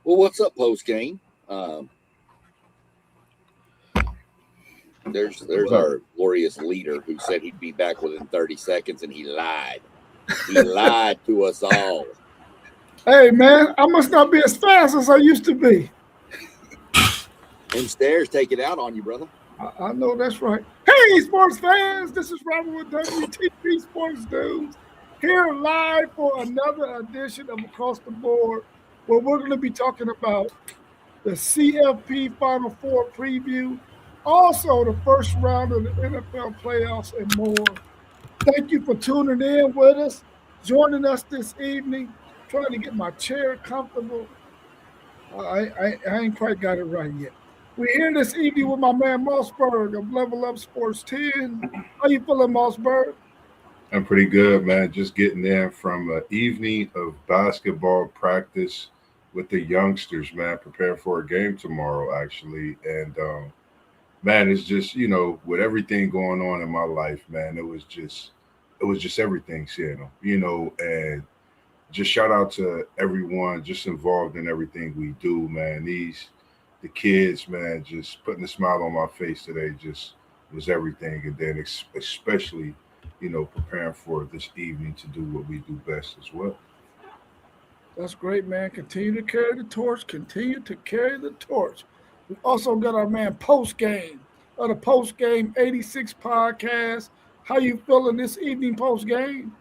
Well, what's up, post game? There's our glorious leader who said he'd be back within 30 seconds, and he lied. He lied to us all. Hey, man, I must not be as fast as I used to be. Them stairs take it out on you, brother. I know that's right. Hey, sports fans, this is Robert with WTP Sports News, here live for another edition of Across the Board, where we're going to be talking about the CFP Final Four preview, also the first round of the NFL playoffs, and more. Thank you for tuning in with us, joining us this evening, trying to get my chair comfortable. I ain't quite got it right yet. We're here this evening with my man Mossberg of Level Up Sports 10. How you feeling, Mossberg? I'm pretty good, man. Just getting in from an evening of basketball practice with the youngsters, man. Preparing for a game tomorrow, actually. And, man, it's just, with everything going on in my life, man, it was just everything, and just shout out to everyone just involved in everything we do, man. The kids, man, just putting a smile on my face today just was everything. And then especially, preparing for this evening to do what we do best as well. That's great, man. Continue to carry the torch. Continue to carry the torch. We also got our man Post Game of the Post Game 86 podcast. How you feeling this evening, Post Game?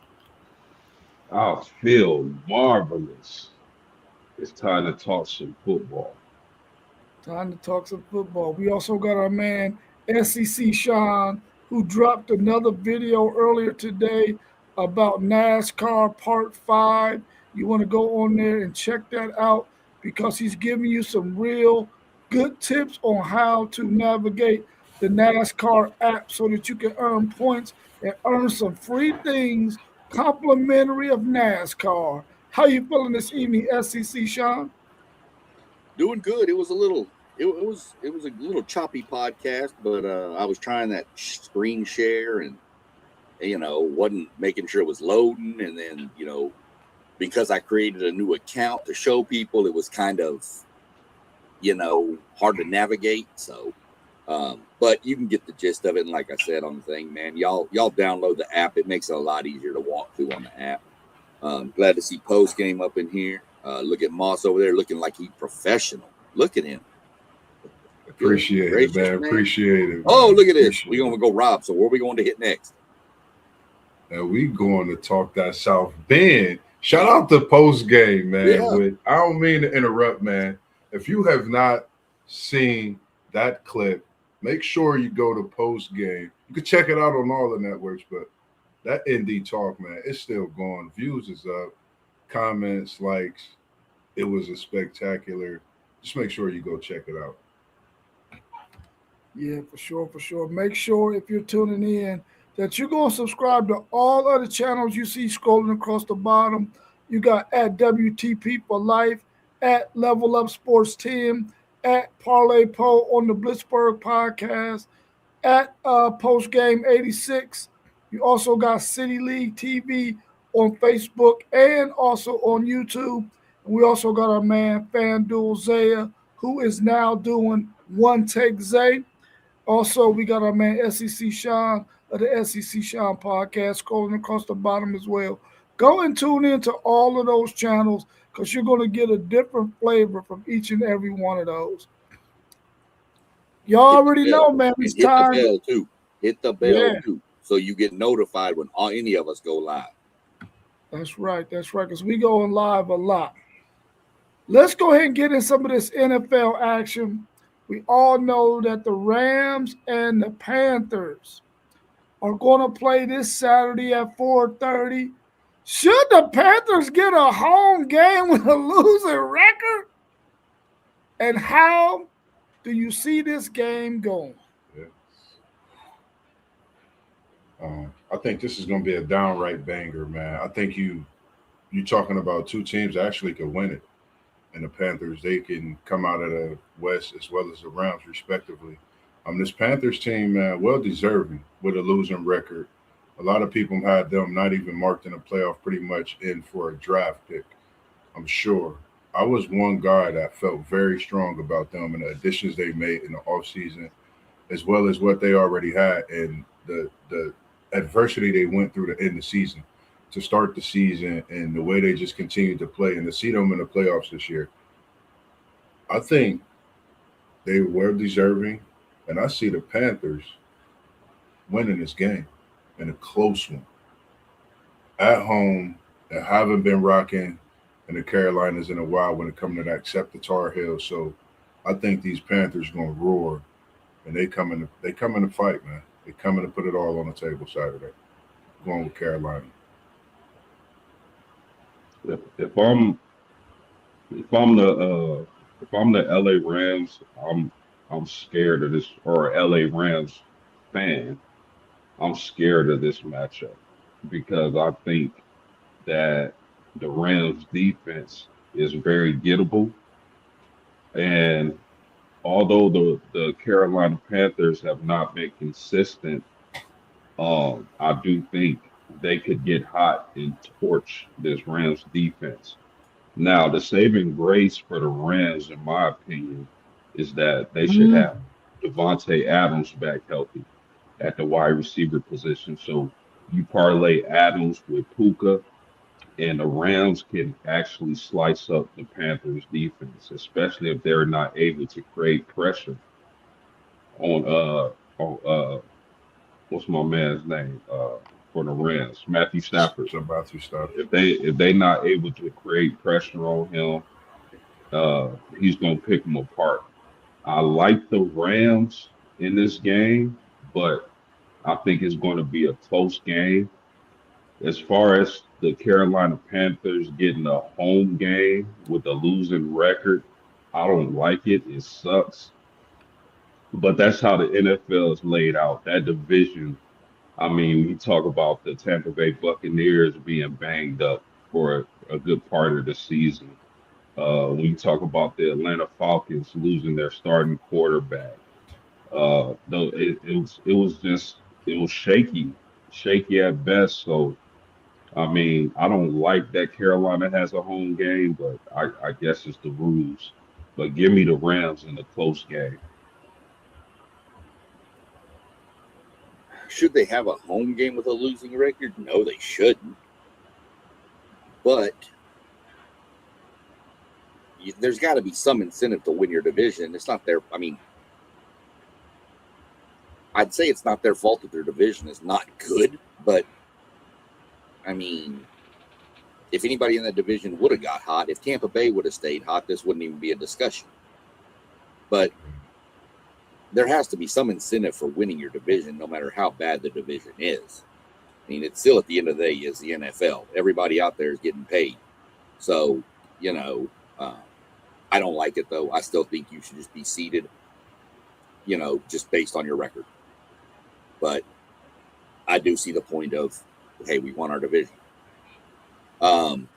I feel marvelous. It's time to talk some football. Time to talk some football. We also got our man SEC Sean, who dropped another video earlier today about NASCAR Part 5. You want to go on there and check that out because he's giving you some real good tips on how to navigate the NASCAR app so that you can earn points and earn some free things complimentary of NASCAR. How you feeling this evening, SEC Sean? Doing good. It was a little choppy podcast, but I was trying that screen share and wasn't making sure it was loading, and then because I created a new account to show people, it was kind of hard to navigate. So but you can get the gist of it, and like I said on the thing, man, y'all download the app. It makes it a lot easier to walk through on the app. Glad to see Post Game up in here. Look at Moss over there looking like he's professional. Look at him. Appreciate it, man. Appreciate it. Man. Oh, look at this. We're going to go Rob. So where are we going to hit next? Now we going to talk that South Bend. Shout out to Post Game, man. Yeah. I don't mean to interrupt, man. If you have not seen that clip, make sure you go to Post Game. You can check it out on all the networks, but that ND talk, man, it's still going. Views is up. Comments, likes. It was a spectacular. Just make sure you go check it out. Yeah, for sure. Make sure if you're tuning in that you're going to subscribe to all other channels you see scrolling across the bottom. You got at WTP for Life, at Level Up Sports 10, at Parlay Po on the Blitzburg podcast, at Post Game 86. You also got City League TV on Facebook and also on YouTube. And we also got our man FanDuel Zaya, who is now doing One Take Zay. Also, we got our man SEC Sean of the SEC Sean podcast scrolling across the bottom as well. Go and tune into all of those channels because you're going to get a different flavor from each and every one of those. Y'all already know, man, it's time. Hit the bell, too. Hit the bell, too, so you get notified when any of us go live. That's right, because we go on live a lot. Let's go ahead and get in some of this NFL action. We all know that the Rams and the Panthers are going to play this Saturday at 4:30. Should the Panthers get a home game with a losing record? And how do you see this game going? I think this is going to be a downright banger, man. I think you're talking about two teams that actually could win it. And the Panthers, they can come out of the West as well as the Rams, respectively. This Panthers team, man, well deserving with a losing record. A lot of people had them not even marked in the playoff, pretty much in for a draft pick, I'm sure. I was one guy that felt very strong about them and the additions they made in the offseason, as well as what they already had and the adversity they went through to end the season, to start the season, and the way they just continued to play and to see them in the playoffs this year. I think they were deserving, and I see the Panthers winning this game in a close one at home and haven't been rocking in the Carolinas in a while when it comes to that, except the Tar Heels. So I think these Panthers gonna roar, and they come in to fight, man. They coming to put it all on the table Saturday. Going with Carolina. If I'm the LA Rams, I'm scared of this, or LA Rams fan. I'm scared of this matchup because I think that the Rams defense is very gettable. And although the Carolina Panthers have not been consistent, I do think they could get hot and torch this Rams defense. Now, the saving grace for the Rams, in my opinion, is that they should Mm, have Devontae Adams back healthy at the wide receiver position. So you parlay Adams with Puka, and the Rams can actually slice up the Panthers defense, especially if they're not able to create pressure on what's my man's name for the Rams, Matthew Stafford. So Matthew Stafford. If they not able to create pressure on him, he's gonna pick them apart. I like the Rams in this game, but I think it's going to be a close game. As far as the Carolina Panthers getting a home game with a losing record, I don't like it. It sucks. But that's how the NFL is laid out. That division, I mean, we talk about the Tampa Bay Buccaneers being banged up for a good part of the season. When you talk about the Atlanta Falcons losing their starting quarterback, though it was shaky at best. So I mean, I don't like that Carolina has a home game, but I guess it's the rules. But give me the Rams in a close game. Should they have a home game with a losing record? No, they shouldn't. But there's got to be some incentive to win your division. It's not their, I mean, I'd say it's not their fault that their division is not good, but I mean, if anybody in that division would have got hot, if Tampa Bay would have stayed hot, this wouldn't even be a discussion. But there has to be some incentive for winning your division, no matter how bad the division is. I mean, it's still at the end of the day is the NFL. Everybody out there is getting paid. So, you know, I don't like it, though. I still think you should just be seeded, you know, just based on your record. But I do see the point of, hey, we won our division. I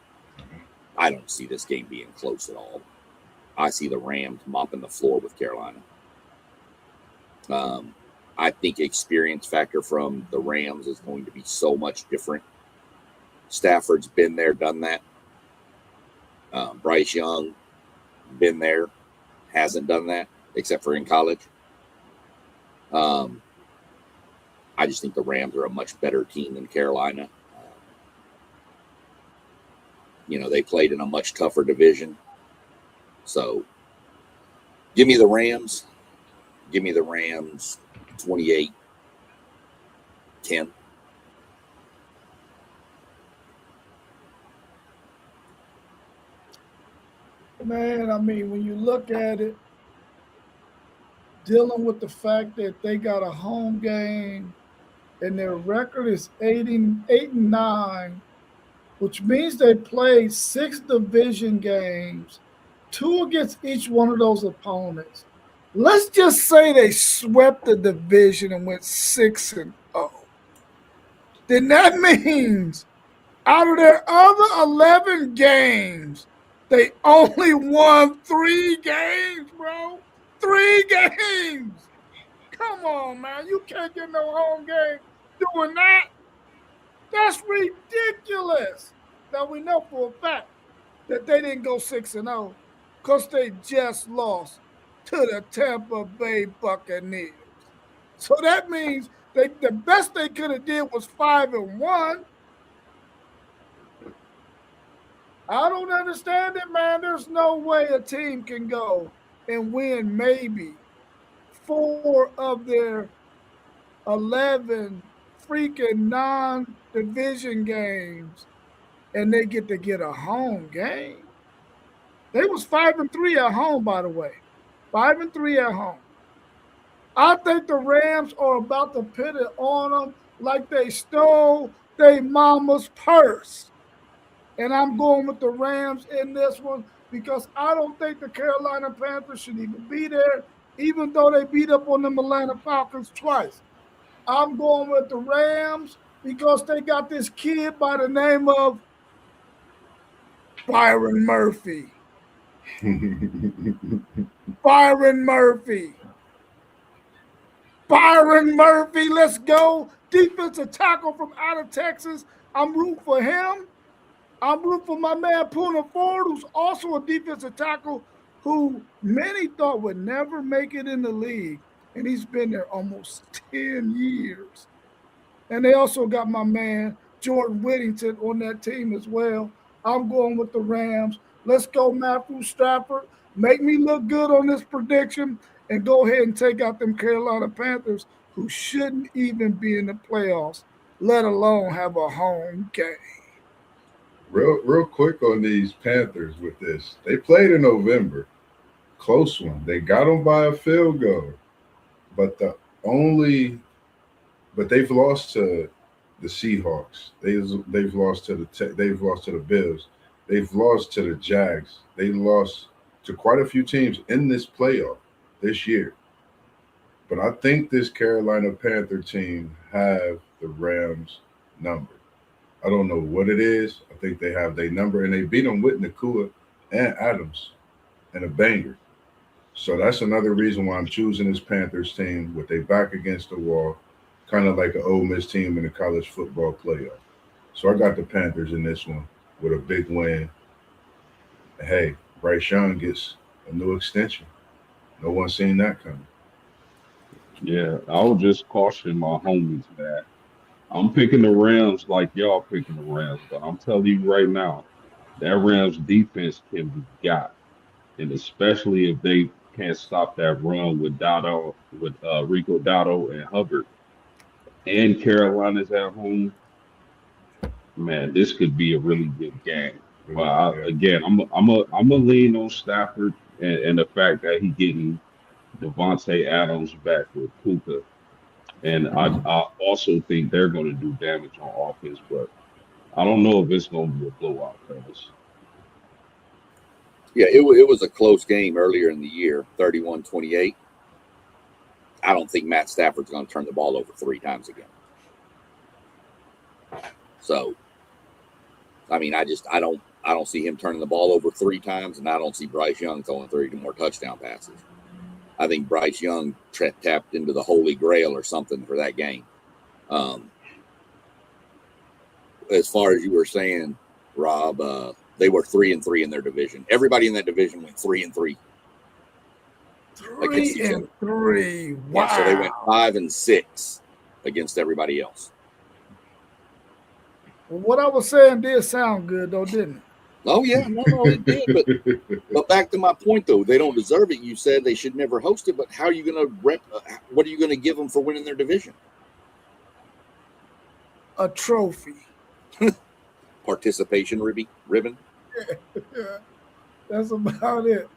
don't see this game being close at all. I see the Rams mopping the floor with Carolina. I think experience factor from the Rams is going to be so much different. Stafford's been there, done that. Bryce Young, been there, hasn't done that, except for in college. I just think the Rams are a much better team than Carolina. You know, they played in a much tougher division. So, give me the Rams. Give me the Rams 28-10. man, I mean, when you look at it, dealing with the fact that they got a home game and their record is 8-9, which means they played 6 division games, 2 against each one of those opponents. Let's just say they swept the division and went 6-0. Then that means out of their other 11 games, they only won 3 games, bro. 3 games. Come on, man. You can't get no home game doing that. That's ridiculous. Now we know for a fact that they didn't go 6-0 because they just lost to the Tampa Bay Buccaneers. So that means the best they could have did was 5-1. I don't understand it, man. There's no way a team can go and win maybe 4 of their 11 freaking non-division games, and they get a home game. They was 5-3 at home, by the way. 5-3 at home. I think the Rams are about to put it on them like they stole their mama's purse. And I'm going with the Rams in this one because I don't think the Carolina Panthers should even be there, even though they beat up on the Atlanta Falcons twice. I'm going with the Rams because they got this kid by the name of Byron Murphy. Byron Murphy. Byron Murphy, let's go. Defensive tackle from out of Texas. I'm rooting for him. I'm rooting for my man Poona Ford, who's also a defensive tackle who many thought would never make it in the league. And he's been there almost 10 years. And they also got my man Jordan Whittington on that team as well. I'm going with the Rams. Let's go, Matthew Stafford. Make me look good on this prediction and go ahead and take out them Carolina Panthers who shouldn't even be in the playoffs, let alone have a home game. Real quick on these Panthers with this. They played in November. Close one. They got them by a field goal. But they've lost to the Seahawks. They've lost to the Bills. They've lost to the Jags. They lost to quite a few teams in this playoff this year. But I think this Carolina Panther team have the Rams number. I don't know what it is. I think they have their number, and they beat them with Nakua and Adams and a banger. So that's another reason why I'm choosing this Panthers team with their back against the wall, kind of like an Ole Miss team in the college football playoff. So I got the Panthers in this one with a big win. Hey, Bryce Young gets a new extension. No one's seen that coming. Yeah, I would just caution my homies, man. I'm picking the Rams like y'all picking the Rams, but I'm telling you right now, that Rams defense can be got. And especially if they can't stop that run with Rico Dotto and Hubbard, and Carolina's at home, man, this could be a really good game. But again, I'm a lean on Stafford and the fact that he getting Devontae Adams back with Puka, and I also think they're going to do damage on offense, but I don't know if it's going to be a blowout, fellas. Yeah, it was a close game earlier in the year, 31-28. I don't think Matt Stafford's going to turn the ball over 3 times again. So, I mean, I don't see him turning the ball over 3 times, and I don't see Bryce Young throwing 3 more touchdown passes. I think Bryce Young tapped into the Holy Grail or something for that game. As far as you were saying, Rob, they were 3-3 in their division. Everybody in that division went 3-3. 3-3. Wow. Yeah, so they went 5-6 against everybody else. Well, what I was saying did sound good, though, didn't it? Oh, yeah. No, it did. But back to my point, though, they don't deserve it. You said they should never host it, but how are you going to what are you going to give them for winning their division? A trophy. Participation ribbon. Yeah, that's about it.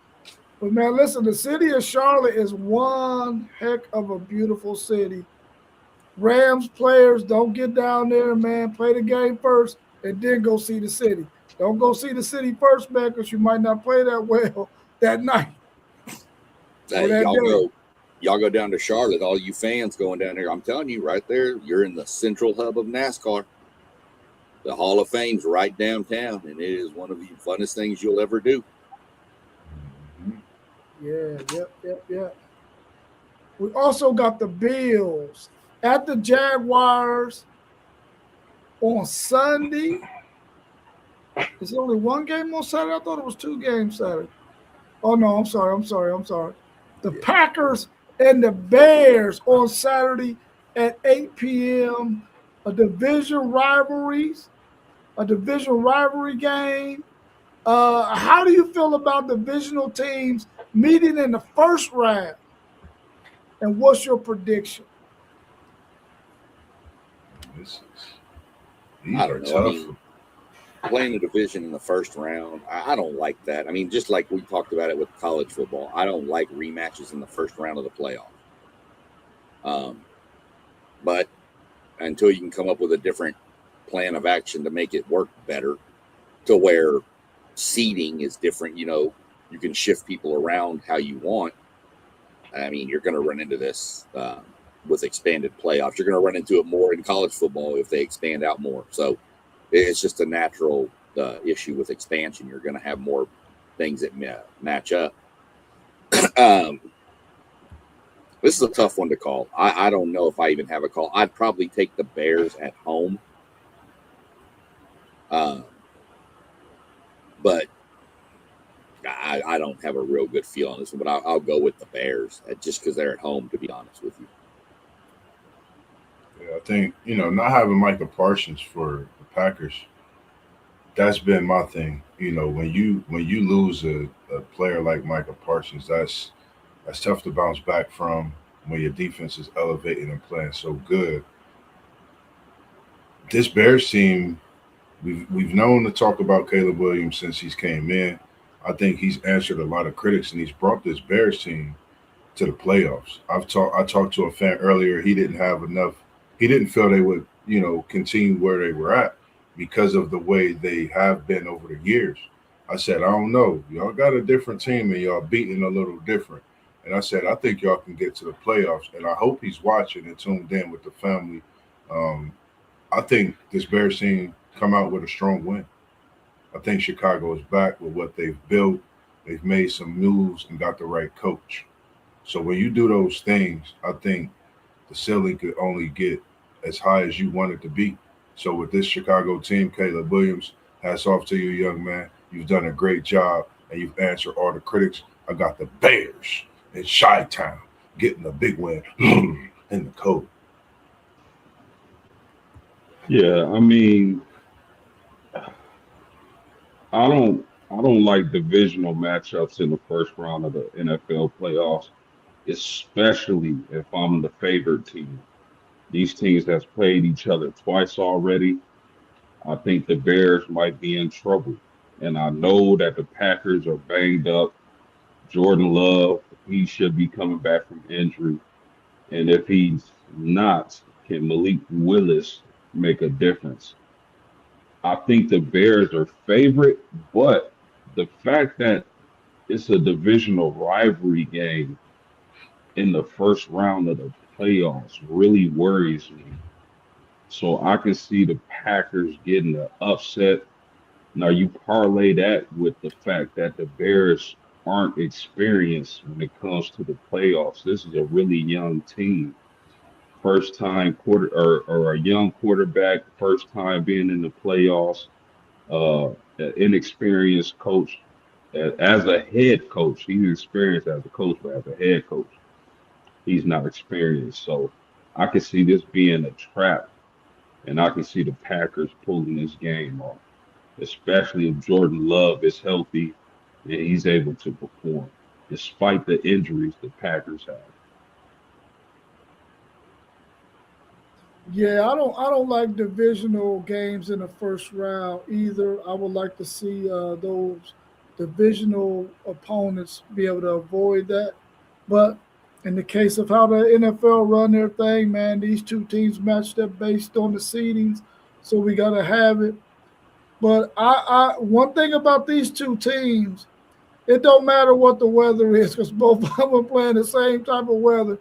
But, man, listen, the city of Charlotte is one heck of a beautiful city. Rams players, don't get down there, man. Play the game first and then go see the city. Don't go see the city first, man, because you might not play that well that night. Hey, y'all go down to Charlotte, all you fans going down there. I'm telling you, right there, you're in the central hub of NASCAR. The Hall of Fame's right downtown, and it is one of the funnest things you'll ever do. Yeah. We also got the Bills at the Jaguars on Sunday. Is it only one game on Saturday? I thought it was 2 games Saturday. Oh no, I'm sorry. The Yeah. Packers and the Bears on Saturday at 8 p.m. A division rivalry game. How do you feel about divisional teams meeting in the first round? And what's your prediction? These I are don't know. I tough. mean, playing a division in the first round, I don't like that. I mean, just like we talked about it with college football, I don't like rematches in the first round of the playoff. But until you can come up with a different plan of action to make it work better, to where seeding is different, you can shift people around how you want. I mean, you're going to run into this with expanded playoffs. You're going to run into it more in college football if they expand out more. So it's just a natural issue with expansion. You're going to have more things that match up. This is a tough one to call. I don't know if I even have a call. I'd probably take the Bears at home. But I don't have a real good feel on this one, but I'll go with the Bears just because they're at home, to be honest with you. Yeah, I think, not having Micah Parsons for the Packers, that's been my thing. When you lose a player like Micah Parsons, that's tough to bounce back from when your defense is elevating and playing so good. This Bears team, we've known to talk about Caleb Williams since he's came in. I think he's answered a lot of critics and he's brought this Bears team to the playoffs. I talked to a fan earlier. He didn't have enough. He didn't feel they would, continue where they were at because of the way they have been over the years. I said, I don't know. Y'all got a different team and y'all beating a little different. And I said, I think y'all can get to the playoffs. And I hope he's watching and tuned in with the family. Um, I think this Bears team come out with a strong win. I think Chicago is back with what they've built. They've made some moves and got the right coach. So when you do those things, I think the ceiling could only get as high as you want it to be. So with this Chicago team, Caleb Williams, hats off to you, young man. You've done a great job and you've answered all the critics. I got the Bears in Chi-Town getting a big win in the cold. Yeah, I mean, I don't like divisional matchups in the first round of the NFL playoffs, especially if I'm the favorite team. These teams has played each other twice already. I think the Bears might be in trouble. And I know that the Packers are banged up. Jordan Love, he should be coming back from injury. And if he's not, can Malik Willis make a difference? I think the Bears are favorite, but the fact that it's a divisional rivalry game in the first round of the playoffs really worries me. So I can see the Packers getting the upset. Now you parlay that with the fact that the Bears aren't experienced when it comes to the playoffs. This is a really young team. First time or a young quarterback, first time being in the playoffs, an inexperienced coach. As a head coach, he's experienced as a coach, but as a head coach, he's not experienced. So I can see this being a trap, and I can see the Packers pulling this game off, especially if Jordan Love is healthy and he's able to perform, despite the injuries the Packers have. Yeah, I don't like divisional games in the first round either. I would like to see those divisional opponents be able to avoid that. But in the case of how the NFL run their thing, man, these two teams matched up based on the seedings, so we gotta have it. But I one thing about these two teams, it don't matter what the weather is because both of them are playing the same type of weather.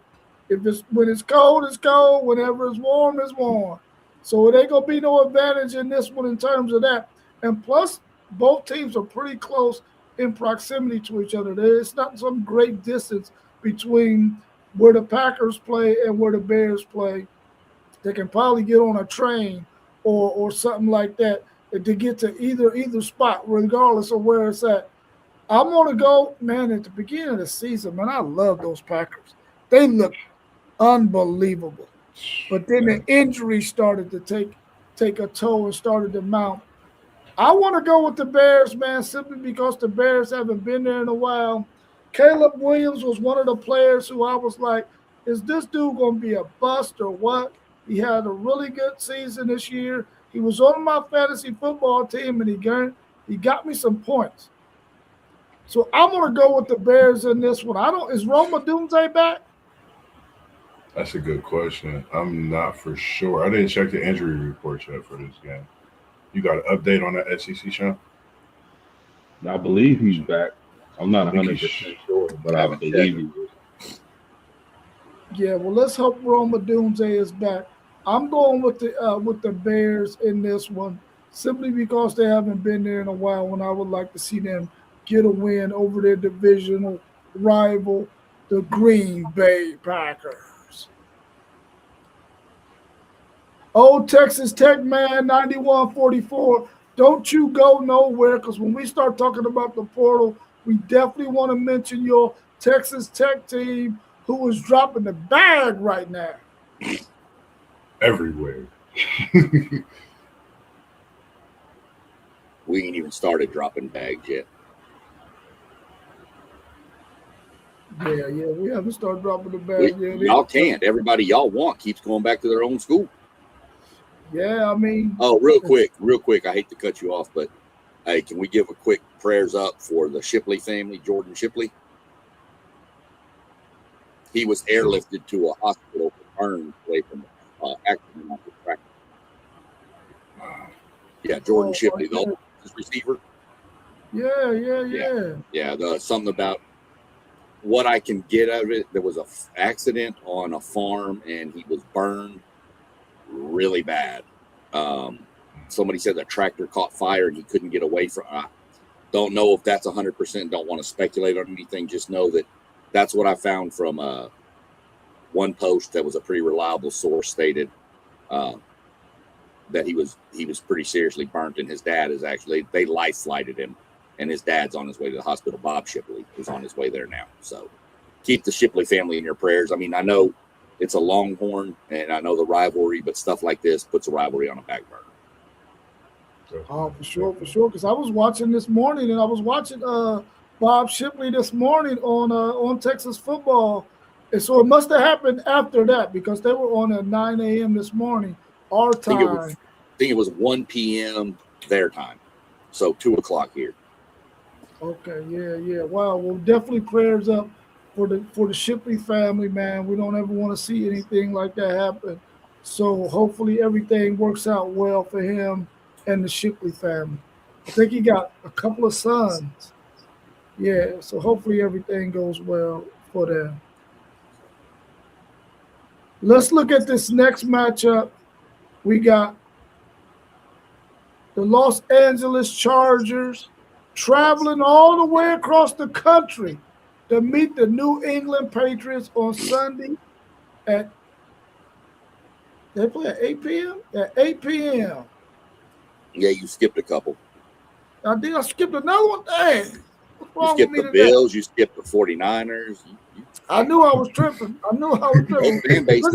If it's when it's cold, it's cold. Whenever it's warm, it's warm. So it ain't gonna be no advantage in this one in terms of that. And plus, both teams are pretty close in proximity to each other. It's not some great distance between where the Packers play and where the Bears play. They can probably get on a train or something like that to get to either spot, regardless of where it's at. I'm gonna go, man. At the beginning of the season, man, I love those Packers. They look unbelievable, but then the injuries started to take a toll and started to mount. I want to go with the Bears, man, simply because the Bears haven't been there in a while. Caleb Williams was one of the players who I was like, is this dude going to be a bust or what? He had a really good season this year. He was on my fantasy football team, and he got me some points. So I'm going to go with the Bears in this one. Is Roma Doomsday back? That's a good question. I'm not for sure. I didn't check the injury report yet for this game. You got an update on that SEC, Sean? I believe he's back. I'm not 100% sure, but I believe he is. Yeah, well, let's hope Roma Doomsday is back. I'm going with the Bears in this one, simply because they haven't been there in a while, and I would like to see them get a win over their divisional rival, the Green Bay Packers. Old Texas Tech man, 9144. Don't you go nowhere, because when we start talking about the portal, we definitely want to mention your Texas Tech team, who is dropping the bag right now. Everywhere. We ain't even started dropping bags yet. Yeah, we haven't started dropping the bag yet. Y'all can't. Everybody y'all want keeps going back to their own school. Yeah, I mean. Oh, real quick. I hate to cut you off, but hey, can we give a quick prayers up for the Shipley family, Jordan Shipley? He was airlifted to a hospital for burns away from the accident on the track. Yeah, Jordan Shipley, the old receiver. Yeah. Yeah, something about what I can get out of it. There was an accident on a farm, and he was burned really bad. Somebody said the tractor caught fire and he couldn't get away from it. I don't know if that's 100%. Don't want to speculate on anything. Just know that that's what I found from one post that was a pretty reliable source stated that he was pretty seriously burnt, and his dad is actually, they life flighted him, and his dad's on his way to the hospital. Bob Shipley is on his way there now. So keep the Shipley family in your prayers. I mean, I know it's a Longhorn, and I know the rivalry, but stuff like this puts a rivalry on a back burner. Oh, for sure. Because I was watching this morning, and I was watching Bob Shipley this morning on Texas football, and so it must have happened after that, because they were on at 9 a.m. this morning, our time. I think it was 1 p.m. their time, so 2 o'clock here. Okay, yeah. Wow. Well, definitely prayers up for the Shipley family, man. We don't ever want to see anything like that happen. So hopefully everything works out well for him and the Shipley family. I think he got a couple of sons. Yeah, so hopefully everything goes well for them. Let's look at this next matchup. We got the Los Angeles Chargers traveling all the way across the country to meet the New England Patriots on Sunday they play at 8 p.m.? At 8 p.m. Yeah, you skipped a couple. I think I skipped another one. Dang. What's wrong You skipped with the me today? Bills. You skipped the 49ers. I knew I was tripping. Fan base,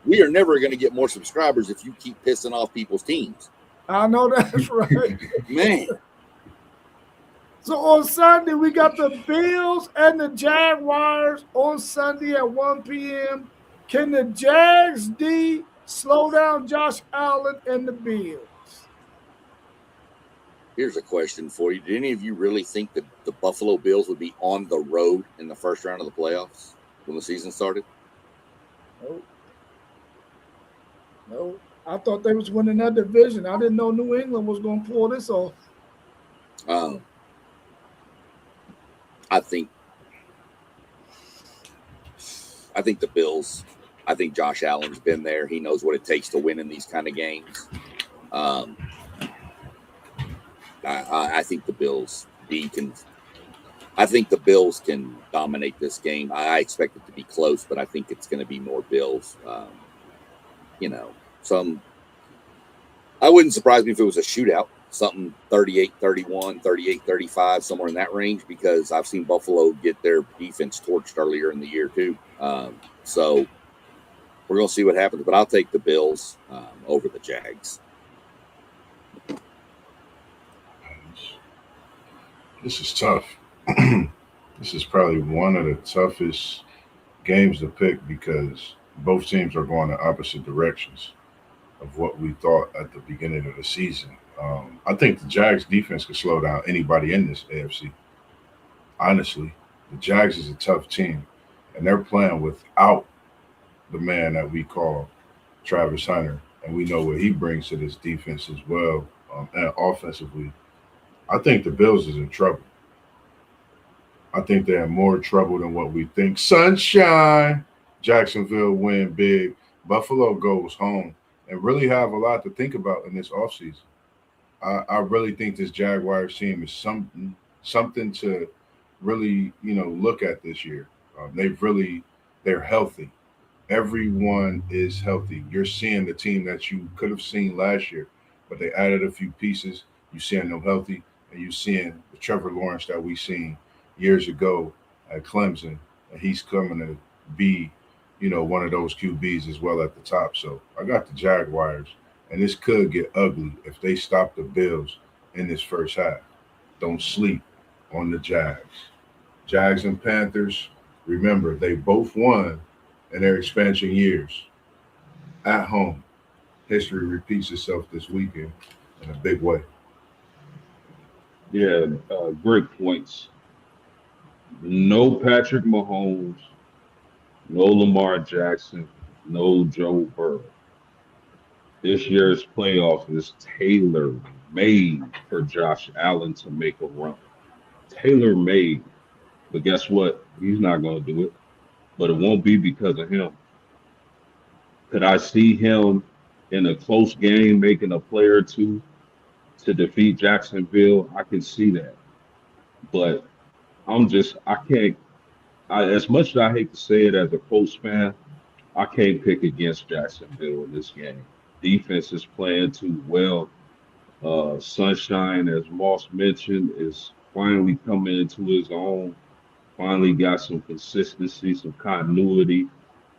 we are never going to get more subscribers if you keep pissing off people's teams. I know that's right. Man. So on Sunday, we got the Bills and the Jaguars on Sunday at 1 p.m. Can the Jags D slow down Josh Allen and the Bills? Here's a question for you. Did any of you really think that the Buffalo Bills would be on the road in the first round of the playoffs when the season started? No. I thought they was winning that division. I didn't know New England was going to pull this off. I think the Bills. I think Josh Allen's been there. He knows what it takes to win in these kind of games. I think the Bills can dominate this game. I expect it to be close, but I think it's going to be more Bills. I wouldn't surprise me if it was a shootout, something 38-31, 38-35, somewhere in that range, because I've seen Buffalo get their defense torched earlier in the year too. So we're going to see what happens, but I'll take the Bills over the Jags. This is tough. This is probably one of the toughest games to pick because both teams are going in opposite directions of what we thought at the beginning of the season. I think the Jags defense could slow down anybody in this AFC. Honestly, the Jags is a tough team, and they're playing without the man that we call Travis Hunter, and we know what he brings to this defense as well, and offensively. I think the Bills is in trouble. I think they're in more trouble than what we think. Sunshine. Jacksonville win big. Buffalo goes home and really have a lot to think about in this offseason. I really think this Jaguars team is something to really, look at this year. They're healthy. Everyone is healthy. You're seeing the team that you could have seen last year, but they added a few pieces. You're seeing them healthy, and you're seeing the Trevor Lawrence that we seen years ago at Clemson, and he's coming to be, one of those QBs as well at the top. So I got the Jaguars, and this could get ugly if they stop the Bills in this first half. Don't sleep on the Jags. Jags and Panthers, remember, they both won in their expansion years at home. History repeats itself this weekend in a big way. Yeah, great points. No Patrick Mahomes, no Lamar Jackson, no Joe Burrow. This year's playoff is tailor made for Josh Allen to make a run. Tailor made. But guess what? He's not going to do it. But it won't be because of him. Could I see him in a close game making a play or two to defeat Jacksonville? I can see that. But I can't, as much as I hate to say it as a Colts fan, I can't pick against Jacksonville in this game. Defense is playing too well. Sunshine, as Moss mentioned, is finally coming into his own. Finally got some consistency, some continuity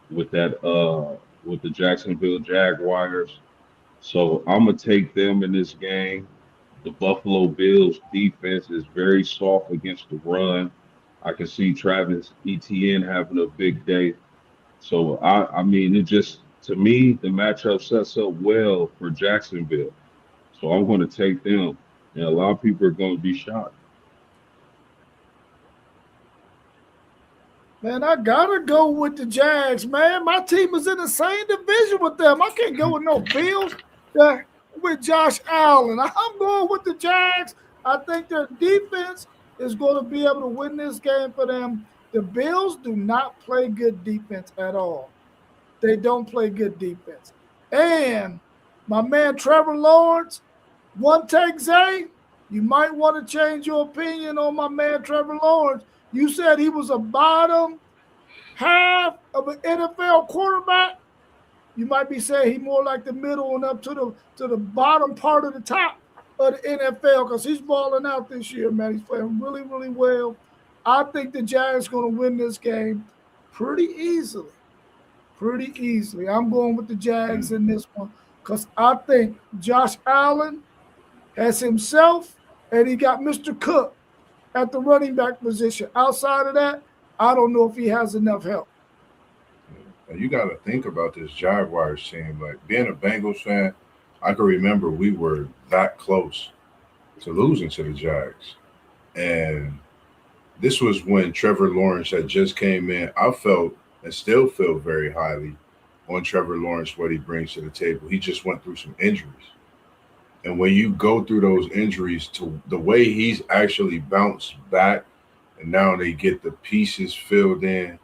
with with the Jacksonville Jaguars. So I'm gonna take them in this game. The Buffalo Bills defense is very soft against the run. I can see Travis Etienne having a big day. So I mean, it just to me the matchup sets up well for Jacksonville. So I'm going to take them, and a lot of people are going to be shocked. Man, I gotta go with the Jags, man. My team is in the same division with them. I can't go with no Bills with Josh Allen. I'm going with the Jags. I think their defense is going to be able to win this game for them. The Bills do not play good defense at all. They don't play good defense. And my man Trevor Lawrence, one take, Zay, you might want to change your opinion on my man Trevor Lawrence. You said he was a bottom half of an NFL quarterback. You might be saying he's more like the middle and up to the bottom part of the top of the NFL because he's balling out this year, man. He's playing really, really well. I think the Giants going to win this game pretty easily. Pretty easily. I'm going with the Jags in this one because I think Josh Allen has himself and he got Mr. Cook at the running back position. Outside of that, I don't know if he has enough help. And you got to think about this Jaguars team. Like being a Bengals fan, I can remember we were that close to losing to the Jags. And this was when Trevor Lawrence had just came in. I felt and still feel very highly on Trevor Lawrence, what he brings to the table. He just went through some injuries. And when you go through those injuries, to the way he's actually bounced back, and now they get the pieces filled in.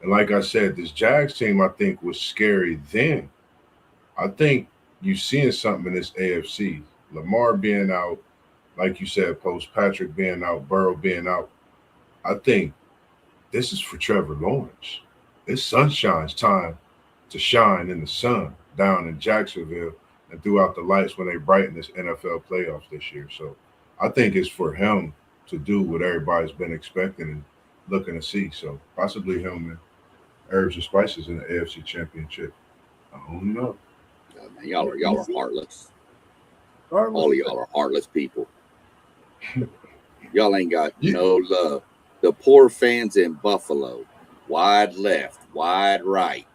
And like I said, this Jags team, I think, was scary then. I think you're seeing something in this AFC. Lamar being out, like you said, post Patrick being out, Burrow being out. I think this is for Trevor Lawrence. It's Sunshine's time to shine in the sun down in Jacksonville. and threw out the lights when they brightened this NFL playoffs this year. So I think it's for him to do what everybody's been expecting and looking to see. So possibly him and Herbs and Spices in the AFC Championship. I don't know. Man, y'all are heartless. All of y'all are heartless people. Y'all ain't got no love. The poor fans in Buffalo, wide left, wide right,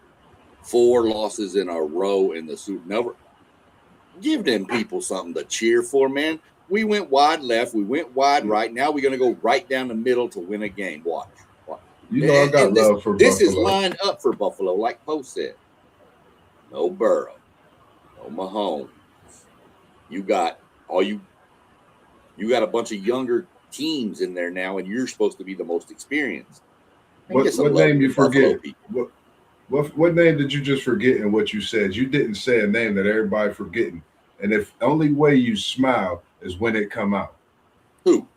4 losses in a row in the Super Bowl. Give them people something to cheer for, man. We went wide left, we went wide right. Now we're gonna go right down the middle to win a game. Watch. I got love for Buffalo. This is lined up for Buffalo, like Poe said. No Burrow, no Mahomes. You got a bunch of younger teams in there now, and you're supposed to be the most experienced. What name you forget? What name did you just forget in what you said? You didn't say a name that everybody forgetting. And if only way you smile is when it come out. Who?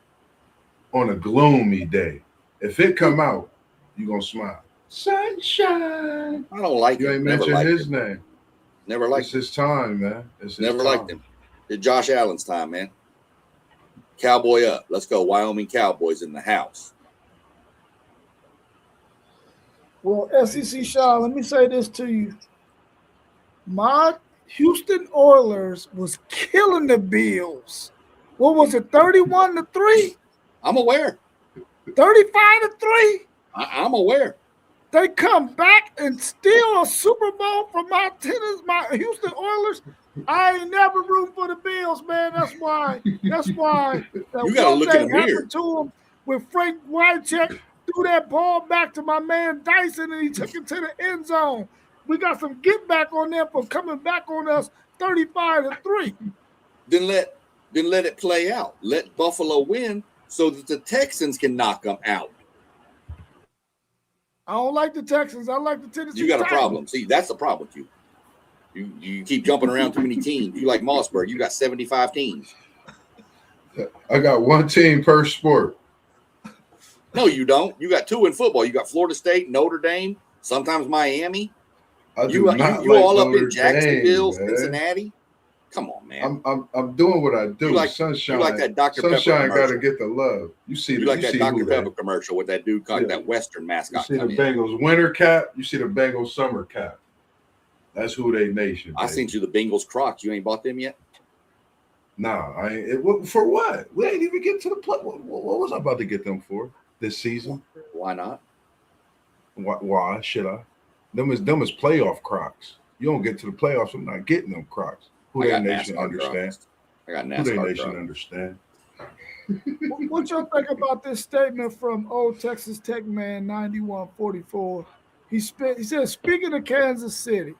On a gloomy day. If it come out, you gonna smile. Sunshine. I don't like him. You ain't mentioned his name. Never liked him. It's his time, man. Never liked him. It's Josh Allen's time, man. Cowboy up. Let's go. Wyoming Cowboys in the house. Well, SEC Sean, let me say this to you. My Houston Oilers was killing the Bills. What was it, 31-3? I'm aware. 35-3? I'm aware. They come back and steal a Super Bowl from my Houston Oilers. I ain't never room for the Bills, man. That's why. You got to look in the mirror. To him with Frank Wycheck, threw that ball back to my man Dyson, and he took it to the end zone. We got some get back on them for coming back on us 35-3. Then let it play out. Let Buffalo win so that the Texans can knock them out. I don't like the Texans. I like the Tennessee. You got a problem. See, that's the problem with you. You keep jumping around too many teams. You like Mossberg. You got 75 teams. I got one team per sport. No, you don't. You got 2 in football. You got Florida State, Notre Dame, sometimes Miami. You all up in Jacksonville, Cincinnati. Come on, man. I'm doing what I do. You like that Dr. Pepper Sunshine got to commercial. get the love. You like that Dr. Pepper commercial with that dude, that Western mascot. You see the Bengals winter cap. You see the Bengals summer cap. That's who they nation. I seen you the Bengals Crocs. You ain't bought them yet? Nah, I ain't. For what? We ain't even get to the play. What was I about to get them for this season? Why not? Why should I? Them is playoff Crocs. You don't get to the playoffs. I'm not getting them Crocs. Who they nation understand? I got NASCAR. Who they nation understand? What y'all think about this statement from old Texas Tech man 9144? He said, speaking of Kansas City,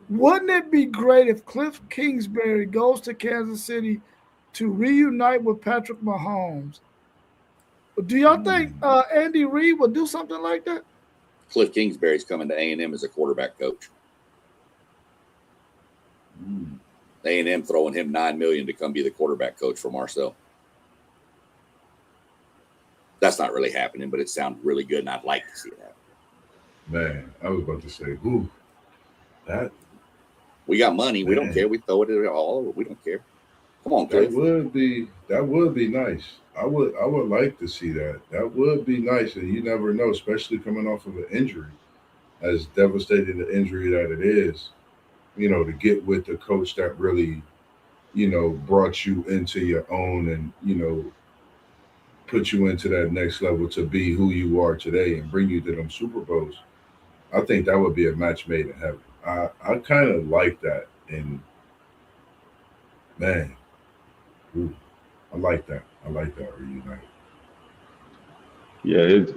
wouldn't it be great if Cliff Kingsbury goes to Kansas City to reunite with Patrick Mahomes? Do y'all think Andy Reid would do something like that? Cliff Kingsbury's coming to A&M as a quarterback coach. A&M throwing him $9 million to come be the quarterback coach for Marcel. That's not really happening, but it sounds really good, and I'd like to see it happen. Man, I was about to say, who? That we got money. Man. We don't care. We throw it all over. We don't care. Come on, Cliff. That would be nice. I would like to see that. That would be nice, and you never know, especially coming off of an injury, as devastating the injury that it is. To get with the coach that really, brought you into your own and, put you into that next level to be who you are today and bring you to them Super Bowls. I think that would be a match made in heaven. I kind of like that. And, man, I like that. I like that reunite. Yeah, it's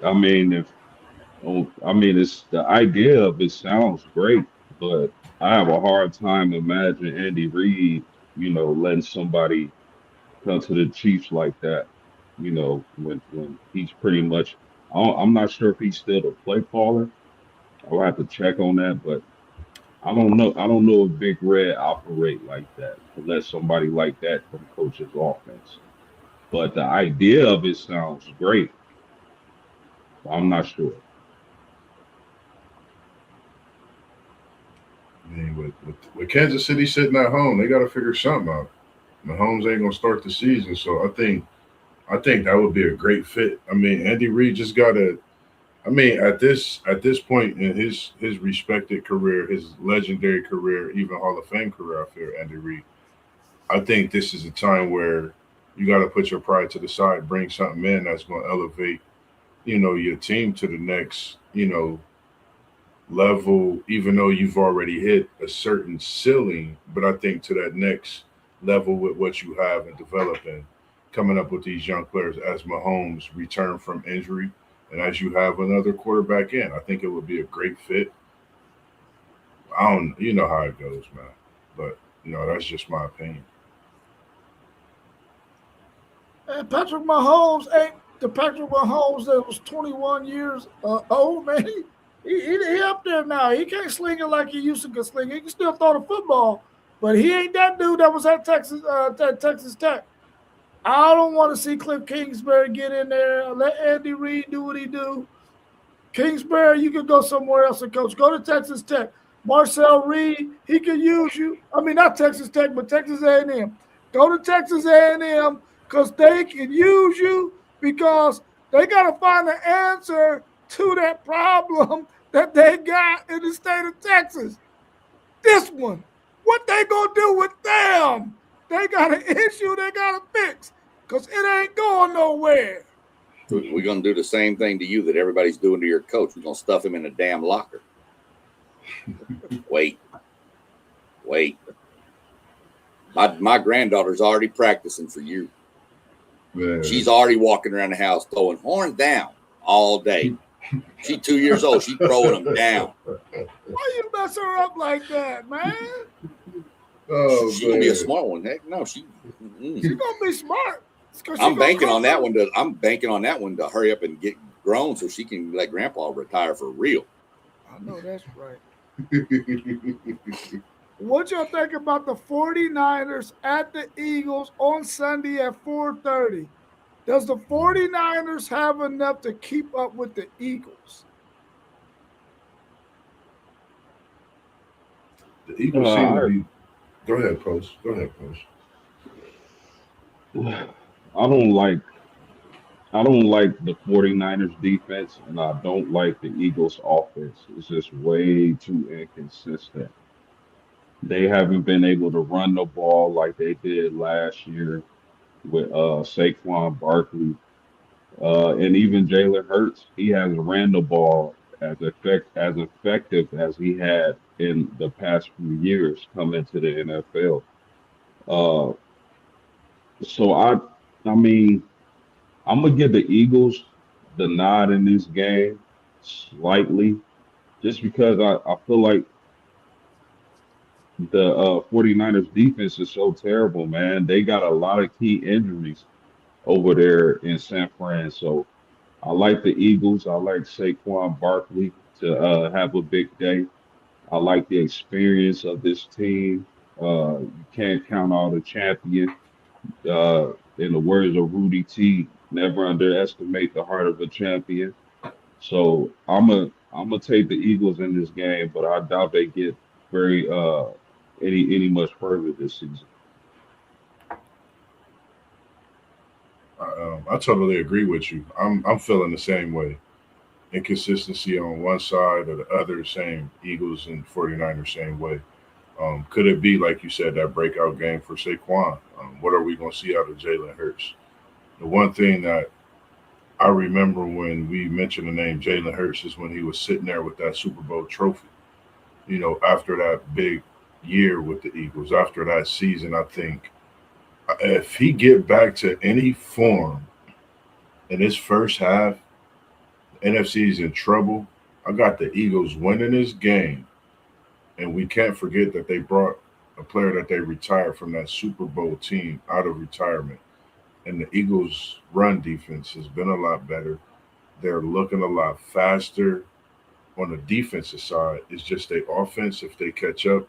the idea of it sounds great, but I have a hard time imagining Andy Reid, letting somebody come to the Chiefs like that. When he's pretty much, I'm not sure if he's still the play caller. I'll have to check on that, but I don't know. I don't know if Big Red operate like that to let somebody like that from coach's offense. But the idea of it sounds great. I'm not sure. mean, with Kansas City sitting at home, they got to figure something out. Mahomes ain't gonna start the season, so I think that would be a great fit. I mean, Andy Reid just got to. I mean, at this point in his respected career, his legendary career, even Hall of Fame career, I feel Andy Reid. I think this is a time where you got to put your pride to the side, bring something in that's going to elevate, your team to the next, level. Even though you've already hit a certain ceiling, but I think to that next level with what you have and developing, coming up with these young players as Mahomes return from injury, and as you have another quarterback in, I think it would be a great fit. I don't, you know how it goes, man. But that's just my opinion. And Patrick Mahomes ain't the Patrick Mahomes that was 21 years old, man. He up there now. He can't sling it like he used to can sling it. He can still throw the football, but he ain't that dude that was at Texas Tech. I don't want to see Cliff Kingsbury get in there. Let Andy Reid do what he do. Kingsbury, you could go somewhere else and coach. Go to Texas Tech. Marcel Reed, he could use you. I mean, not Texas Tech, but Texas A&M. Go to Texas A&M because they can use you because they got to find an answer to that problem that they got in the state of Texas. This one, what they gonna do with them? They got an issue they got to fix because it ain't going nowhere. We're going to do the same thing to you that everybody's doing to your coach. We're going to stuff him in a damn locker. Wait. My granddaughter's already practicing for you. Man. She's already walking around the house throwing horns down all day. She's 2 years old. She's throwing them down. Why you mess her up like that, man? Oh, She's going to be a smart one. Heck no. She's going to be smart. I'm banking on that one to hurry up and get grown so she can let Grandpa retire for real. I know that's right. What y'all think about the 49ers at the Eagles on Sunday at 4:30? Does the 49ers have enough to keep up with the Eagles? The Eagles seem to be. Go ahead, Post. I don't like the 49ers defense, and I don't like the Eagles offense. It's just way too inconsistent. They haven't been able to run the ball like they did last year with Saquon Barkley. And even Jalen Hurts, he hasn't ran the ball as effective as he had in the past few years coming to the NFL. Uh, so I mean, I'm gonna give the Eagles the nod in this game slightly, just because I feel like the 49ers defense is so terrible, man. They got a lot of key injuries over there in San Fran. So I like the Eagles. I like Saquon Barkley to have a big day. I like the experience of this team. You can't count out a champion. In the words of Rudy T, never underestimate the heart of a champion. So I'm gonna take the Eagles in this game, but I doubt they get very any much further this season. I totally agree with you. I'm feeling the same way. Inconsistency on one side or the other, same. Eagles and 49ers, same way. Could it be, like you said, that breakout game for Saquon? What are we going to see out of Jalen Hurts? The one thing that I remember when we mentioned the name Jalen Hurts is when he was sitting there with that Super Bowl trophy. After that big year with the Eagles, after that season, I think if he get back to any form in his first half, NFC's in trouble. I got the Eagles winning this game, and we can't forget that they brought a player that they retired from that Super Bowl team out of retirement. And the Eagles' run defense has been a lot better. They're looking a lot faster on the defensive side. It's just their offense. If they catch up,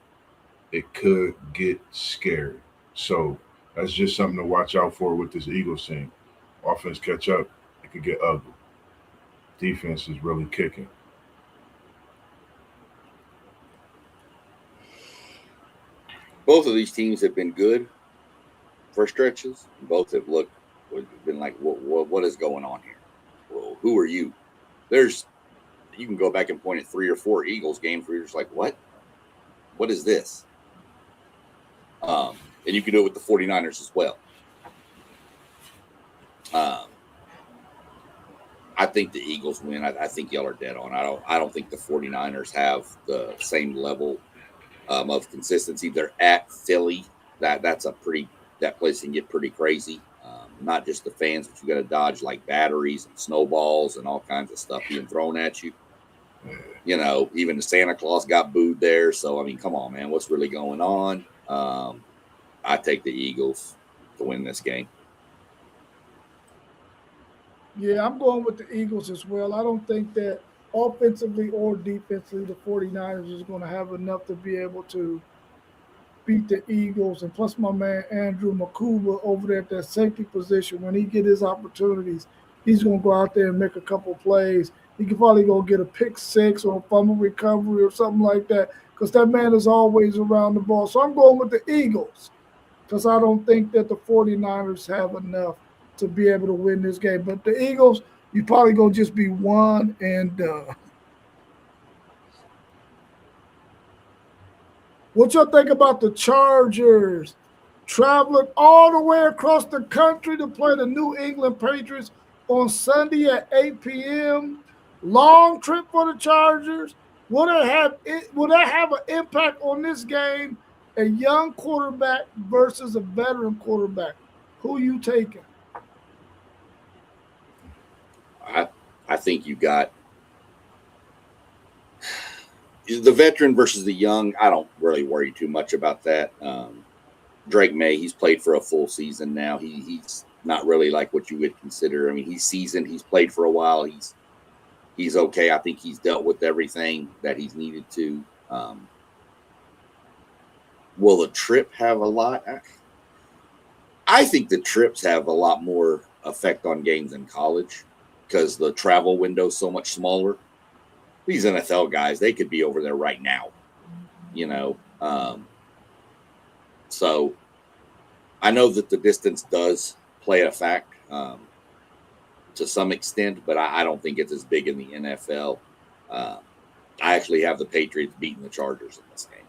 it could get scary. So that's just something to watch out for with this Eagles team. Offense catch up, it could get ugly. Defense is really kicking. both of these teams have been good for stretches. Both have been like, what is going on here? Well, who are you? You can go back and point at 3 or 4 Eagles games where you're just like, what? What is this? And you can do it with the 49ers as well. I think the Eagles win. I think y'all are dead on. I don't think the 49ers have the same level of consistency. They're at Philly. That place can get pretty crazy. Not just the fans, but you got to dodge like batteries and snowballs and all kinds of stuff being thrown at you. You know, even the Santa Claus got booed there. So, I mean, come on, man. What's really going on? I take the Eagles to win this game. Yeah, I'm going with the Eagles as well. I don't think that offensively or defensively the 49ers is going to have enough to be able to beat the Eagles. And plus my man Andrew Makuba over there at that safety position, when he get his opportunities, he's going to go out there and make a couple plays. He could probably go get a pick six or a fumble recovery or something like that because that man is always around the ball. So I'm going with the Eagles because I don't think that the 49ers have enough to be able to win this game. But the Eagles, you probably going to just be one and done. What y'all think about the Chargers traveling all the way across the country to play the New England Patriots on Sunday at 8 p.m.? Long trip for the Chargers. Will that have an impact on this game? A young quarterback versus a veteran quarterback. Who you taking? I think you got the veteran versus the young. I don't really worry too much about that. Drake May, he's played for a full season now. He's not really like what you would consider. I mean, he's seasoned. He's played for a while. He's okay. I think he's dealt with everything that he's needed to. Will the trip have a lot? I think the trips have a lot more effect on games in college because the travel window is so much smaller. These NFL guys, they could be over there right now, you know. So I know that the distance does play a fact to some extent, but I don't think it's as big in the NFL. I actually have the Patriots beating the Chargers in this game.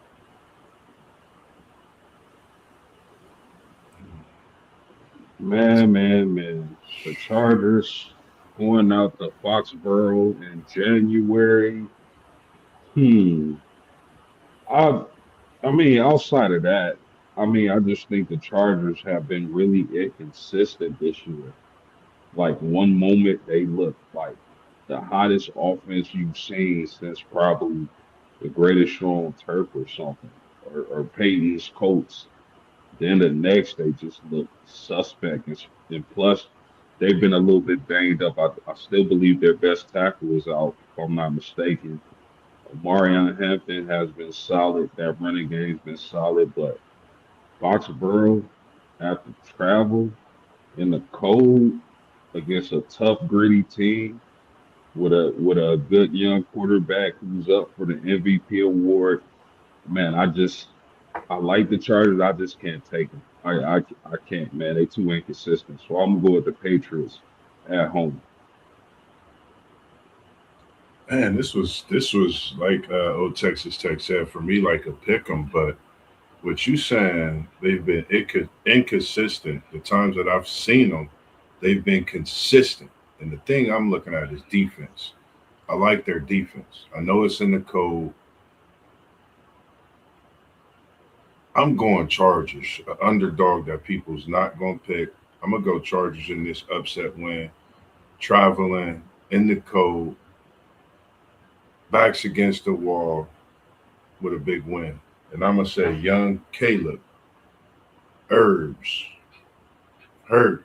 Man. The Chargers going out to Foxborough in January. I mean, outside of that, I mean, I just think the Chargers have been really inconsistent this year. Like one moment they look like the hottest offense you've seen since probably the greatest show on turf or something, or Peyton's Colts. Then the next they just look suspect, and plus they've been a little bit banged up. I still believe their best tackle is out, if I'm not mistaken. Marion Hampton has been solid. That running game's been solid, but Foxborough after travel in the cold against a tough, gritty team with a good young quarterback who's up for the MVP award. Man, I like the Chargers. I just can't take them. I can't, man. They too inconsistent. So I'm gonna go with the Patriots at home. Man, this was like old Texas Tech said for me, like a pick 'em. But what you saying, they've been inconsistent. The times that I've seen them, they've been consistent. And the thing I'm looking at is defense. I like their defense. I know it's in the code. I'm going Chargers, an underdog that people's not going to pick. I'm going to go Chargers in this upset win. Traveling in the cold, backs against the wall with a big win. And I'm going to say young Caleb, Herbs, hurt.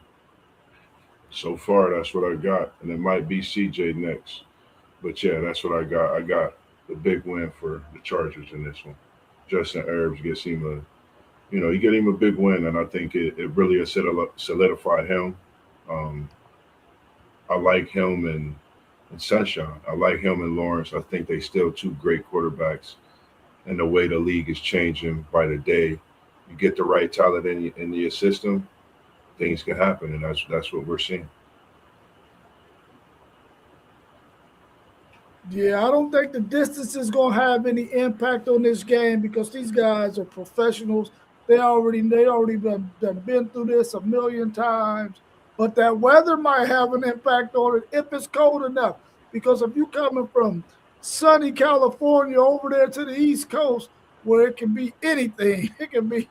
So far, that's what I got. And it might be CJ next. But yeah, that's what I got. I got the big win for the Chargers in this one. Justin Herbs gets him you get him a big win, and I think it really has solidified him. I like him and Sunshine. I like him and Lawrence. I think they still two great quarterbacks, and the way the league is changing by the day, you get the right talent in your system, things can happen, and that's what we're seeing. Yeah, I don't think the distance is going to have any impact on this game because these guys are professionals. They already been through this a million times. But that weather might have an impact on it if it's cold enough. Because if you're coming from sunny California over there to the East Coast, where it can be anything, it can be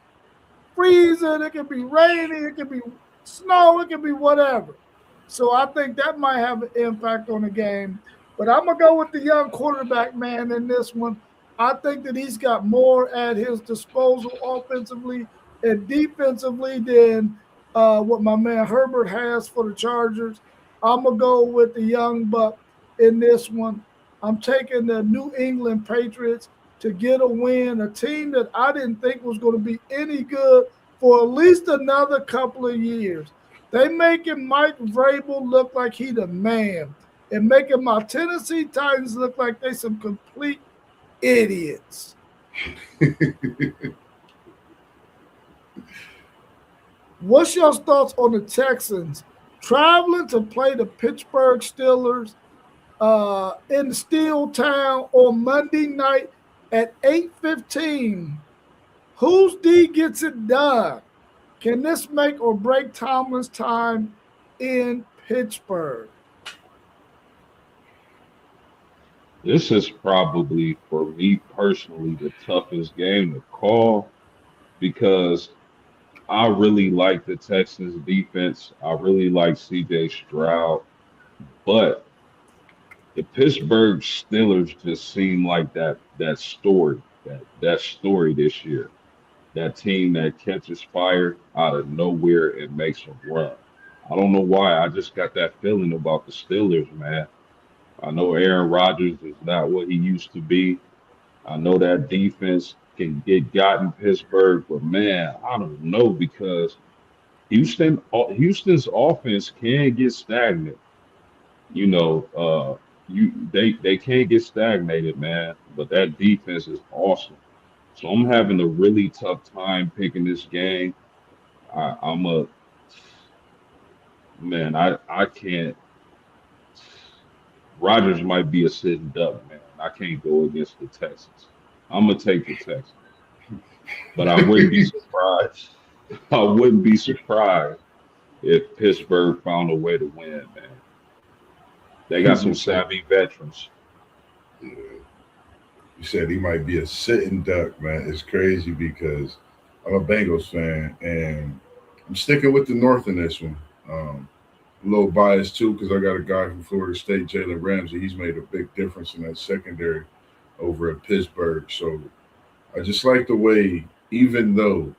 freezing, it can be rainy, it can be snow, it can be whatever. So I think that might have an impact on the game. But I'm gonna go with the young quarterback man in this one. I think that he's got more at his disposal offensively and defensively than what my man Herbert has for the Chargers. I'm gonna go with the young buck in this one. I'm taking the New England Patriots to get a win, a team that I didn't think was going to be any good for at least another couple of years. They making Mike Vrabel look like he the man and making my Tennessee Titans look like they some complete idiots. What's your thoughts on the Texans traveling to play the Pittsburgh Steelers in Steel Town on Monday night at 8:15? Whose D gets it done? Can this make or break Tomlin's time in Pittsburgh? This is probably, for me personally, the toughest game to call because I really like the Texans defense. I really like CJ Stroud, but the Pittsburgh Steelers just seem like that story this year. That team that catches fire out of nowhere and makes a run. I don't know why. I just got that feeling about the Steelers, man. I know Aaron Rodgers is not what he used to be. I know that defense can get got in Pittsburgh, but man, I don't know because Houston's offense can get stagnant. You know, they can't get stagnated, man. But that defense is awesome. So I'm having a really tough time picking this game. I'm a man. I can't. Rodgers might be a sitting duck, man. I can't go against the Texans. I'm gonna take the Texans, but I wouldn't be surprised. I wouldn't be surprised if Pittsburgh found a way to win, man. They got some You said, savvy veterans. you said he might be a sitting duck, man. It's crazy because I'm a Bengals fan and I'm sticking with the North in this one. A little biased too because I got a guy from Florida State, Jalen Ramsey. He's made a big difference in that secondary over at Pittsburgh. So I just like the way, even though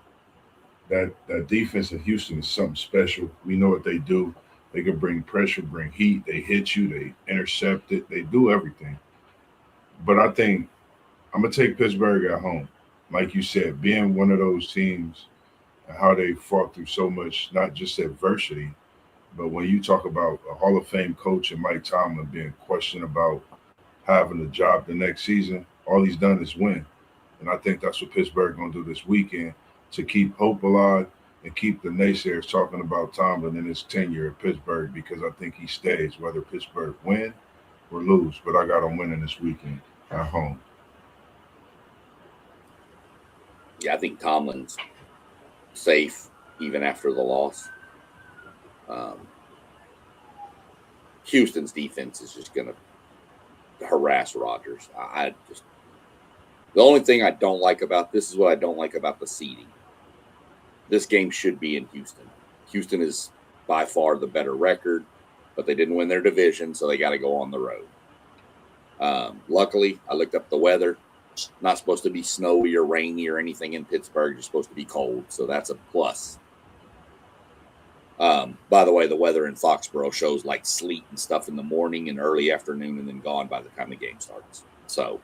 that defense in Houston is something special. We know what they do. They can bring pressure, bring heat. They hit you. They intercept it. They do everything. But I think I'm gonna take Pittsburgh at home. Like you said, being one of those teams and how they fought through so much, not just adversity, but when you talk about a Hall of Fame coach and Mike Tomlin being questioned about having a job the next season, all he's done is win. And I think that's what Pittsburgh gonna do this weekend to keep hope alive and keep the naysayers talking about Tomlin in his tenure at Pittsburgh because I think he stays whether Pittsburgh win or lose. But I got him winning this weekend at home. Yeah, I think Tomlin's safe even after the loss. Um, Houston's defense is just going to harass Rodgers. I just the only thing I don't like about this is what I don't like about the seeding. This game should be in Houston. Houston is by far the better record, but they didn't win their division, so they got to go on the road. Luckily, I looked up the weather. Not supposed to be snowy or rainy or anything in Pittsburgh. It's supposed to be cold, so that's a plus. By the way, the weather in Foxborough shows like sleet and stuff in the morning and early afternoon and then gone by the time the game starts. So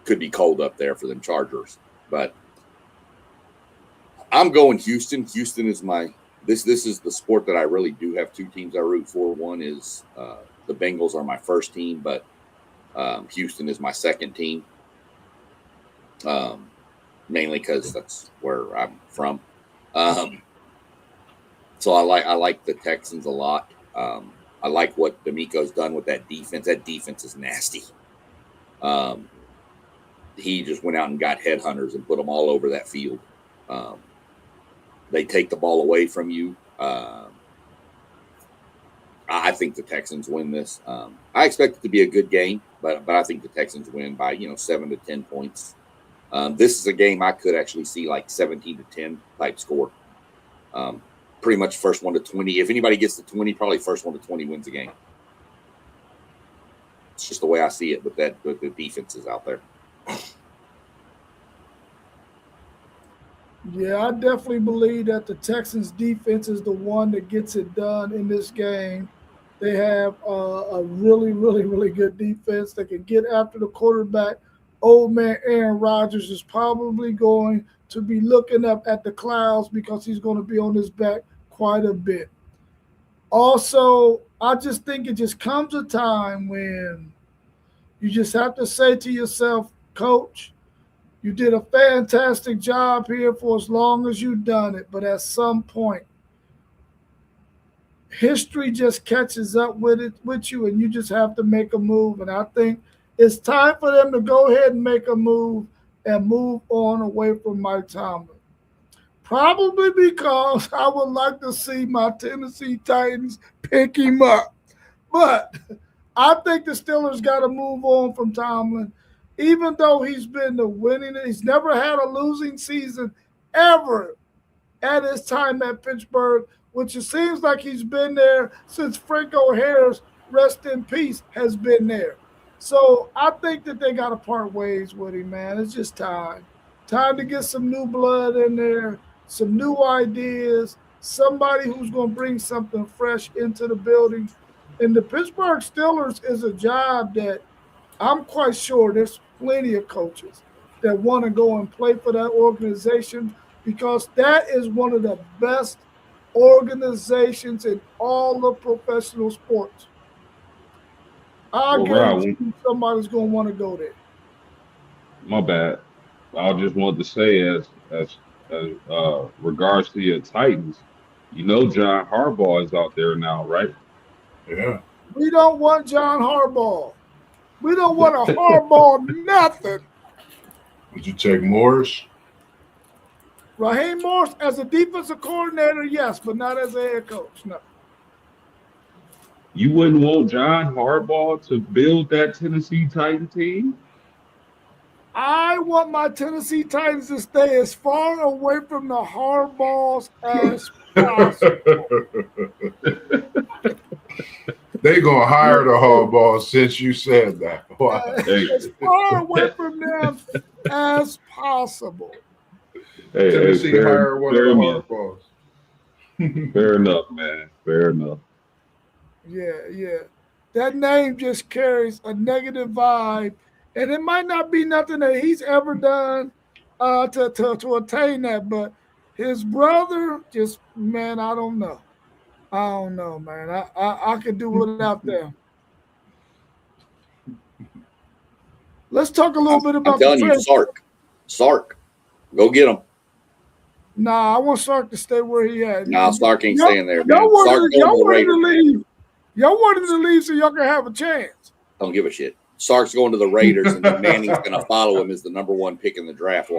could be cold up there for them Chargers. But I'm going Houston. Houston is this is the sport that I really do have two teams I root for. One is the Bengals are my first team, but Houston is my second team. Not mainly because that's where I'm from. So I like the Texans a lot. I like what D'Amico's done with that defense. That defense is nasty. He just went out and got headhunters and put them all over that field. They take the ball away from you. I think the Texans win this. I expect it to be a good game, but I think the Texans win by 7 to 10 points. This is a game I could actually see like 17 to 10 type score. Pretty much first 1 to 20. If anybody gets to 20, probably first 1 to 20 wins the game. It's just the way I see it with the defenses out there. Yeah, I definitely believe that the Texans defense is the one that gets it done in this game. They have a really, really, really good defense. They can get after the quarterback. Old man Aaron Rodgers is probably going to be looking up at the clouds because he's going to be on his back quite a bit. Also, I just think it just comes a time when you just have to say to yourself, Coach, you did a fantastic job here for as long as you've done it, but at some point, history just catches up with you, and you just have to make a move. And I think it's time for them to go ahead and make a move and move on away from Mike Tomlin. Probably because I would like to see my Tennessee Titans pick him up. But I think the Steelers got to move on from Tomlin. Even though he's been the winning, he's never had a losing season ever at his time at Pittsburgh, which it seems like he's been there since Franco Harris, rest in peace, has been there. So I think that they got to part ways with him, man. It's just time. Time to get some new blood in there, some new ideas, somebody who's going to bring something fresh into the building. And the Pittsburgh Steelers is a job that I'm quite sure there's plenty of coaches that want to go and play for that organization because that is one of the best organizations in all of professional sports. I Well, guarantee Rob, you somebody's going to want to go there. my bad. I just wanted to say, as regards to your Titans, John Harbaugh is out there now, right? Yeah. We don't want John Harbaugh. We don't want a Harbaugh nothing. Would you take Morris? Raheem Morris as a defensive coordinator, yes, but not as a head coach, no. You wouldn't want John Harbaugh to build that Tennessee Titan team? I want my Tennessee Titans to stay as far away from the Harbaughs as possible. They gonna hire the Harbaugh since you said that. As far away from them as possible. Tennessee hire one of the Harbaughs. Fair enough, man. Fair enough. Yeah. That name just carries a negative vibe, and it might not be nothing that he's ever done to attain that, but his brother just, man, I don't know. I don't know, man. I could do without them. Let's talk a little bit about I'm telling you, Sark. Go get him. Nah, I want Sark to stay where he at. Nah, Sark ain't staying there, man. Y'all wanted to leave. Y'all wanted to leave so y'all can have a chance. Don't give a shit. Sark's going to the Raiders, and then Manning's going to follow him as the number one pick in the draft.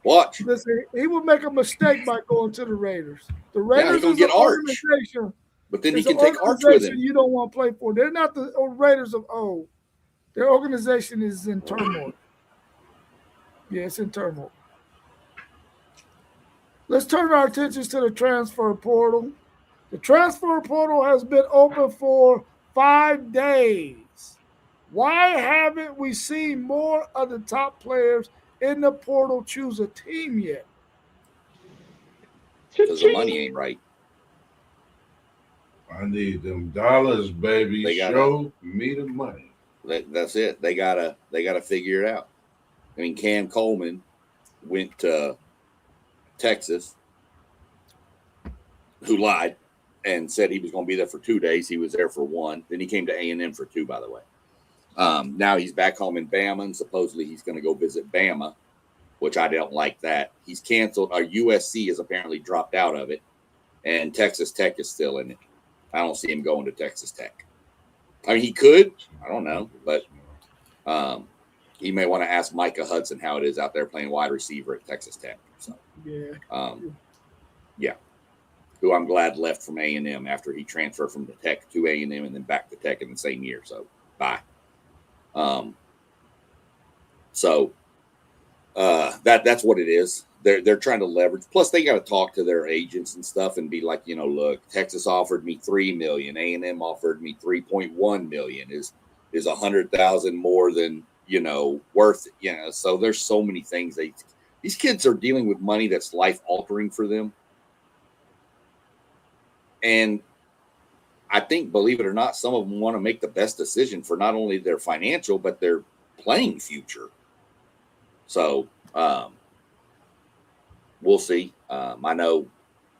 Watch. Listen, he would make a mistake by going to the Raiders. The Raiders is an organization. But then he can take Arch with him. You don't want to play for. They're not the Raiders of old. Their organization is in turmoil. Yeah, it's in turmoil. Let's turn our attentions to the transfer portal. The transfer portal has been open for 5 days. Why haven't we seen more of the top players in the portal choose a team yet? Because the money ain't right. I need them dollars, baby. Show me the money. That's it. They gotta figure it out. I mean, Cam Coleman went to Texas, who lied and said he was going to be there for 2 days. He was there for 1. Then he came to A&M for 2, by the way. Now he's back home in Bama, and supposedly he's going to go visit Bama. which I don't like that. He's canceled. USC has apparently dropped out of it, and Texas Tech is still in it. I don't see him going to Texas Tech. I mean, he could. I don't know, but he may want to ask Micah Hudson how it is out there playing wide receiver at Texas Tech. So, yeah, who I'm glad left from A&M after he transferred from the Tech to A&M and then back to Tech in the same year. So, bye. That's what it is. They're trying to leverage. Plus, they got to talk to their agents and stuff and be like, look, Texas offered me $3 million, A&M offered me $3.1 million. Is $100,000 more than worth it? So there's so many things. These kids are dealing with money that's life altering for them, and I think, believe it or not, some of them want to make the best decision for not only their financial but their playing future. So we'll see. I know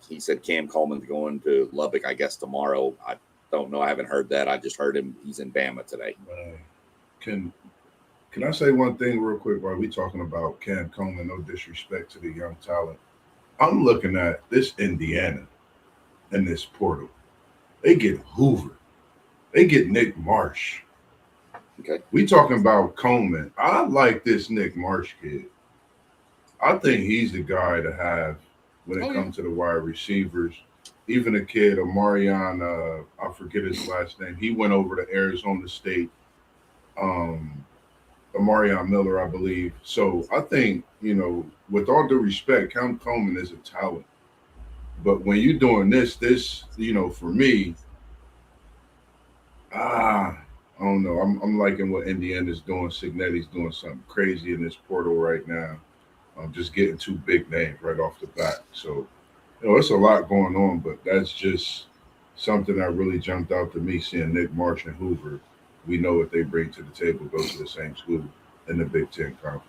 he said Cam Coleman's going to Lubbock, I guess, tomorrow. I don't know. I haven't heard that. I just heard him. He's in Bama today. Can I say one thing real quick while we talking about Cam Coleman? No disrespect to the young talent. I'm looking at this Indiana and this portal. They get Hoover. They get Nick Marsh. Okay. We talking about Coleman. I like this Nick Marsh kid. I think he's the guy to have when it comes to the wide receivers. Even a kid, Omarion, I forget his last name. He went over to Arizona State. Omarion Miller, I believe. So I think, with all due respect, Cam Coleman is a talent. But when you're doing this, for me, I don't know. I'm liking what Indiana's doing. Signetti's doing something crazy in this portal right now. Just getting two big names right off the bat. So, it's a lot going on, but that's just something that really jumped out to me, seeing Nick Marsh and Hoover. We know what they bring to the table, go to the same school in the Big Ten Conference.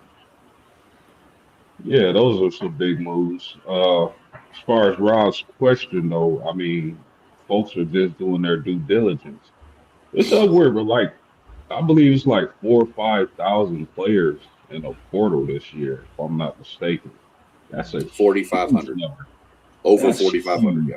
Yeah, those are some big moves. As far as Rob's question, though, I mean, folks are just doing their due diligence. It's upward, but I believe it's like 4,000 or 5,000 players in a portal this year, if I'm not mistaken. That's a 4,500. Over 4,500. Yeah.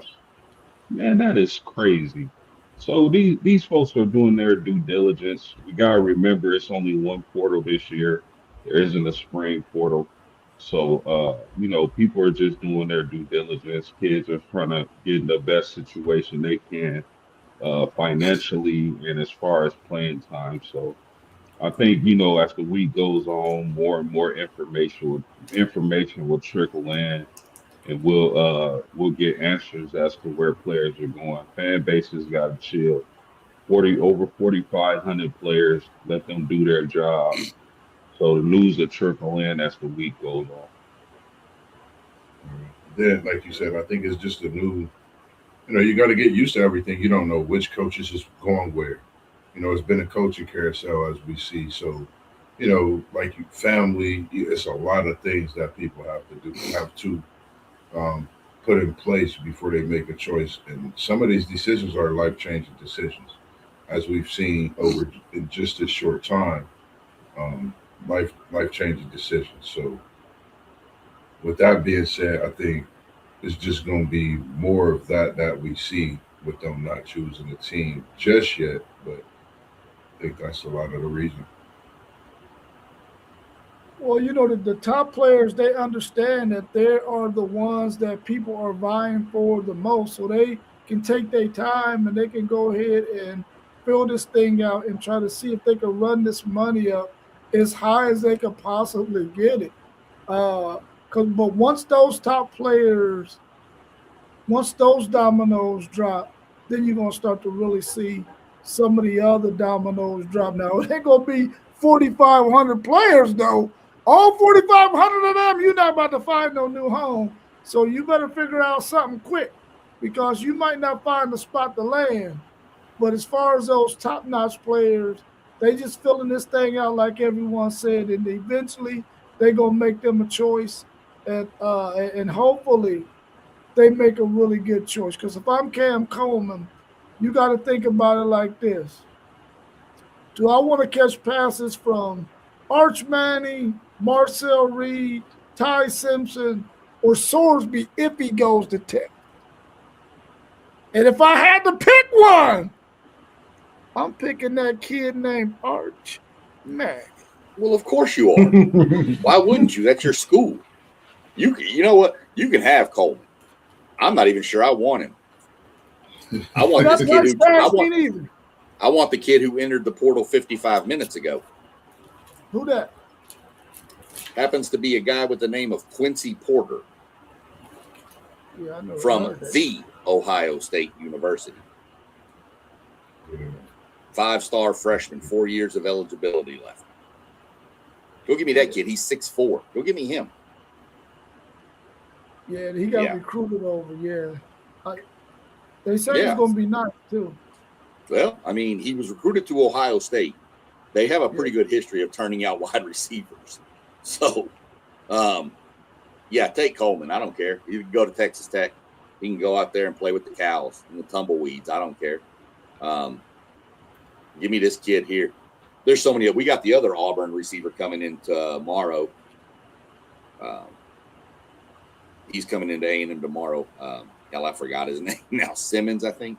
Man, that is crazy. So these folks are doing their due diligence. We gotta remember it's only one portal this year. There isn't a spring portal. So people are just doing their due diligence. Kids are trying to get in the best situation they can financially and as far as playing time. So I think, as the week goes on, more and more information will trickle in, and we'll get answers as to where players are going. Fan bases got to chill. Over 4,500 players, let them do their job. So the news will trickle in as the week goes on. Then, like you said, I think it's just a new. You got to get used to everything. You don't know which coaches is going where. It's been a coaching carousel as we see. So, like family, it's a lot of things that people have to put in place before they make a choice. And some of these decisions are life-changing decisions, as we've seen over in just this short time. Life-changing decisions. So, with that being said, I think it's just going to be more of that we see with them not choosing a team just yet, but I think that's a lot of the reason. Well, the top players, they understand that they are the ones that people are vying for the most. So they can take their time and they can go ahead and fill this thing out and try to see if they can run this money up as high as they could possibly get it. But once those top players, once those dominoes drop, then you're going to start to really see some of the other dominoes drop. Now, it ain't going to be 4,500 players, though. All 4,500 of them, you're not about to find no new home. So you better figure out something quick, because you might not find a spot to land. But as far as those top-notch players, they just filling this thing out like everyone said, and eventually they're going to make them a choice, and hopefully they make a really good choice. Because if I'm Cam Coleman, you got to think about it like this. Do I want to catch passes from Arch Manning, Marcel Reed, Ty Simpson, or Sorsby if he goes to Tech. And if I had to pick one, I'm picking that kid named Arch Mack. Well, of course you are. Why wouldn't you? That's your school. You know what? You can have Coleman. I'm not even sure I want him. I want this kid I want the kid who entered the portal 55 minutes ago. Who that? Happens to be a guy with the name of Quincy Porter. Yeah, I know. From the Ohio State University. 5-star freshman, 4 years of eligibility left. Go give me that kid. He's 6'4". Go give me him. Yeah, he got recruited over. Yeah. They say he's going to be nice, too. Well, I mean, he was recruited to Ohio State. They have a pretty good history of turning out wide receivers. So, take Coleman. I don't care. You can go to Texas Tech. He can go out there and play with the cows and the tumbleweeds. I don't care. Give me this kid here. There's so many. We got the other Auburn receiver coming in tomorrow. He's coming into A&M tomorrow. I forgot his name now. Simmons, I think.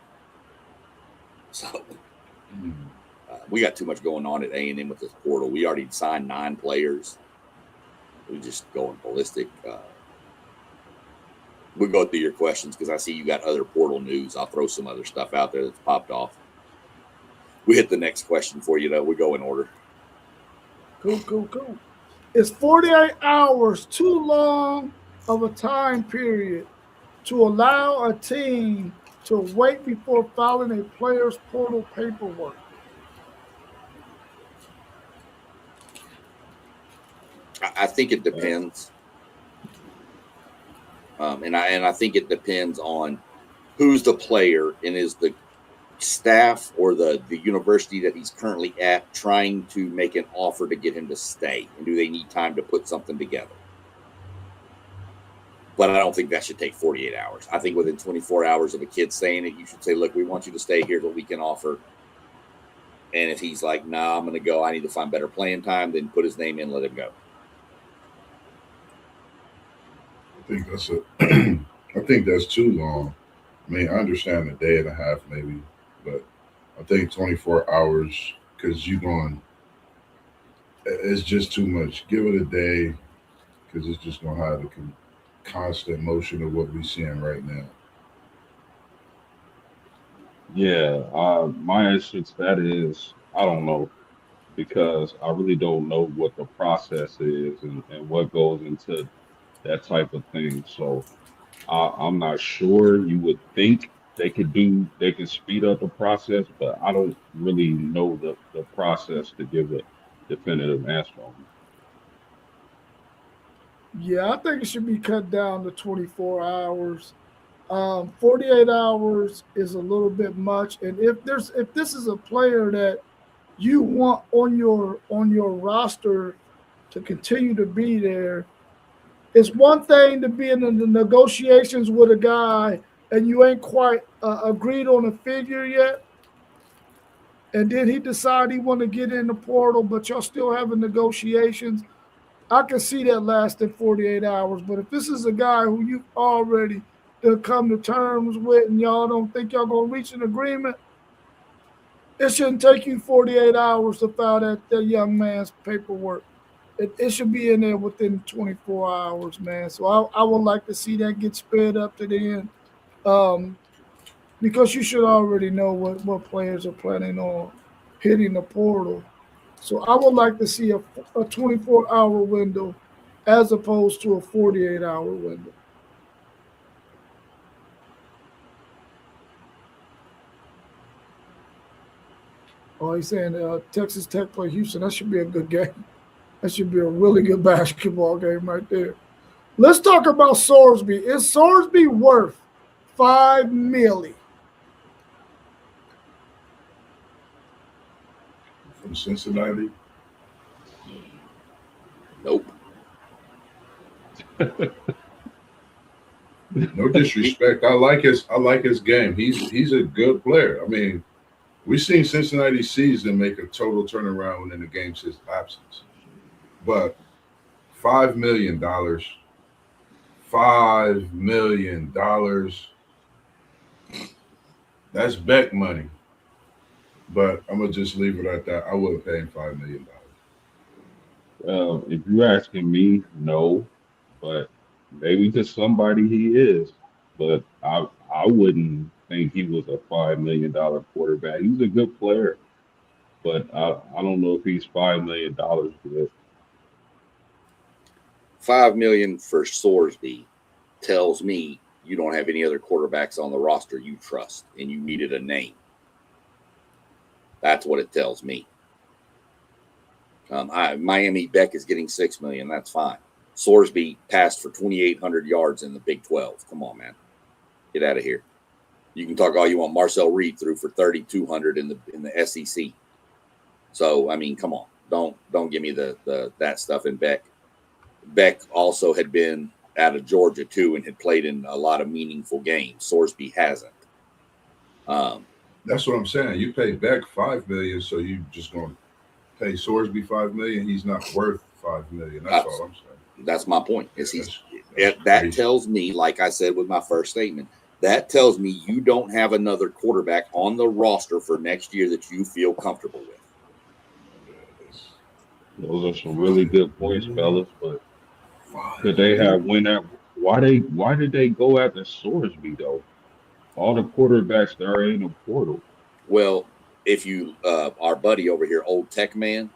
So we got too much going on at A&M with this portal. We already signed 9 players. We're just going ballistic. We'll go through your questions because I see you got other portal news. I'll throw some other stuff out there that's popped off. We hit the next question for you, though. We go in order. Cool. Is 48 hours too long of a time period to allow a team to wait before filing a player's portal paperwork? I think it depends. And I think it depends on who's the player and is the staff or the university that he's currently at trying to make an offer to get him to stay, and do they need time to put something together? But I don't think that should take 48 hours. I think within 24 hours of a kid saying it, you should say, look, we want you to stay here till we can offer. And if he's like, nah, I'm going to go, I need to find better playing time, then put his name in, let him go. I think that's too long. I mean, I understand a day and a half maybe, but I think 24 hours, because it's just too much. Give it a day, because it's just going to have the constant motion of what we're seeing right now. Yeah, my answer to that is I don't know, because I really don't know what the process is and what goes into that type of thing. So I'm not sure. You would think they can speed up the process, but I don't really know the process to give a definitive answer on it. Yeah, I think it should be cut down to 24 hours. 48 hours is a little bit much. And if this is a player that you want on your roster to continue to be there, it's one thing to be in the negotiations with a guy and you ain't quite agreed on a figure yet, and then he decide he want to get in the portal, but y'all still having negotiations. I can see that lasting 48 hours. But if this is a guy who you've already come to terms with and y'all don't think y'all going to reach an agreement, it shouldn't take you 48 hours to file that young man's paperwork. It should be in there within 24 hours, man. So I would like to see that get sped up to the end, because you should already know what players are planning on hitting the portal. So I would like to see a 24-hour window as opposed to a 48-hour window. Oh, he's saying Texas Tech play Houston. That should be a good game. That should be a really good basketball game right there. Let's talk about Sorsby. Is Sorsby worth $5 million? From Cincinnati? Nope. No disrespect. I like his game. He's a good player. I mean, we've seen Cincinnati season make a total turnaround within the game's his absence. But $5 million. $5 million. That's Beck money. But I'm gonna just leave it at that. I would pay him $5 million. If you're asking me, no, but maybe to somebody he is. But I wouldn't think he was a $5 million quarterback. He's a good player, but I don't know if he's $5 million good. 5 million for Sorsby tells me you don't have any other quarterbacks on the roster you trust, and you needed a name. That's what it tells me. Miami Beck is getting 6 million. That's fine. Sorsby passed for 2,800 yards in the Big 12. Come on, man, get out of here. You can talk all you want. Marcel Reed threw for 3,200 in the SEC. So I mean, come on, don't give me the that stuff. And Beck also had been out of Georgia too and had played in a lot of meaningful games. Sorsby hasn't. That's what I'm saying. You pay Beck $5 million, so you just gonna pay Sorsby $5 million. He's not worth $5 million. That's all I'm saying. That's my point. Is That's that crazy. tells me, like I said with my first statement, that tells me you don't have another quarterback on the roster for next year that you feel comfortable with. Those are some really good points, fellas. But could they have went out? Why did they go after Sorsby though? All the quarterbacks that are in the portal. Well, if you, our buddy over here, Old Tech Man,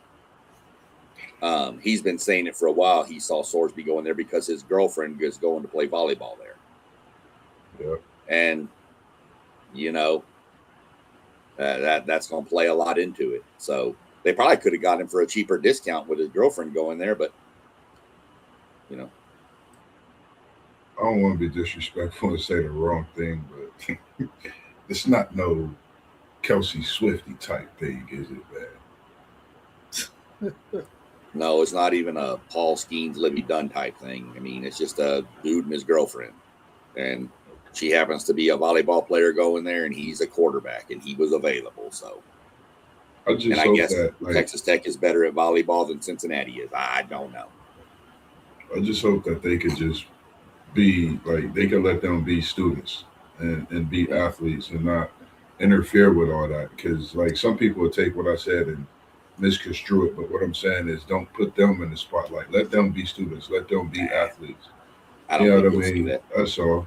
he's been saying it for a while. He saw Sorsby going there because his girlfriend is going to play volleyball there. Yeah. And, you know, that's going to play a lot into it. So they probably could have got him for a cheaper discount with his girlfriend going there, but, you know. I don't want to be disrespectful and say the wrong thing, but it's not no Kelsey Swifty type thing, is it, man? No, it's not even a Paul Skeens, Libby Dunn type thing. I mean, it's just a dude and his girlfriend. And she happens to be a volleyball player going there, and he's a quarterback, and he was available. So, I just and I hope guess that Texas Tech is better at volleyball than Cincinnati is. I don't know. I just hope that they could just be like they could let them be students and be athletes and not interfere with all that. Because like some people will take what I said and misconstrue it, but what I'm saying is don't put them in the spotlight. Let them be students. Let them be athletes. I don't You know think what I you'll see mean? that. That's all.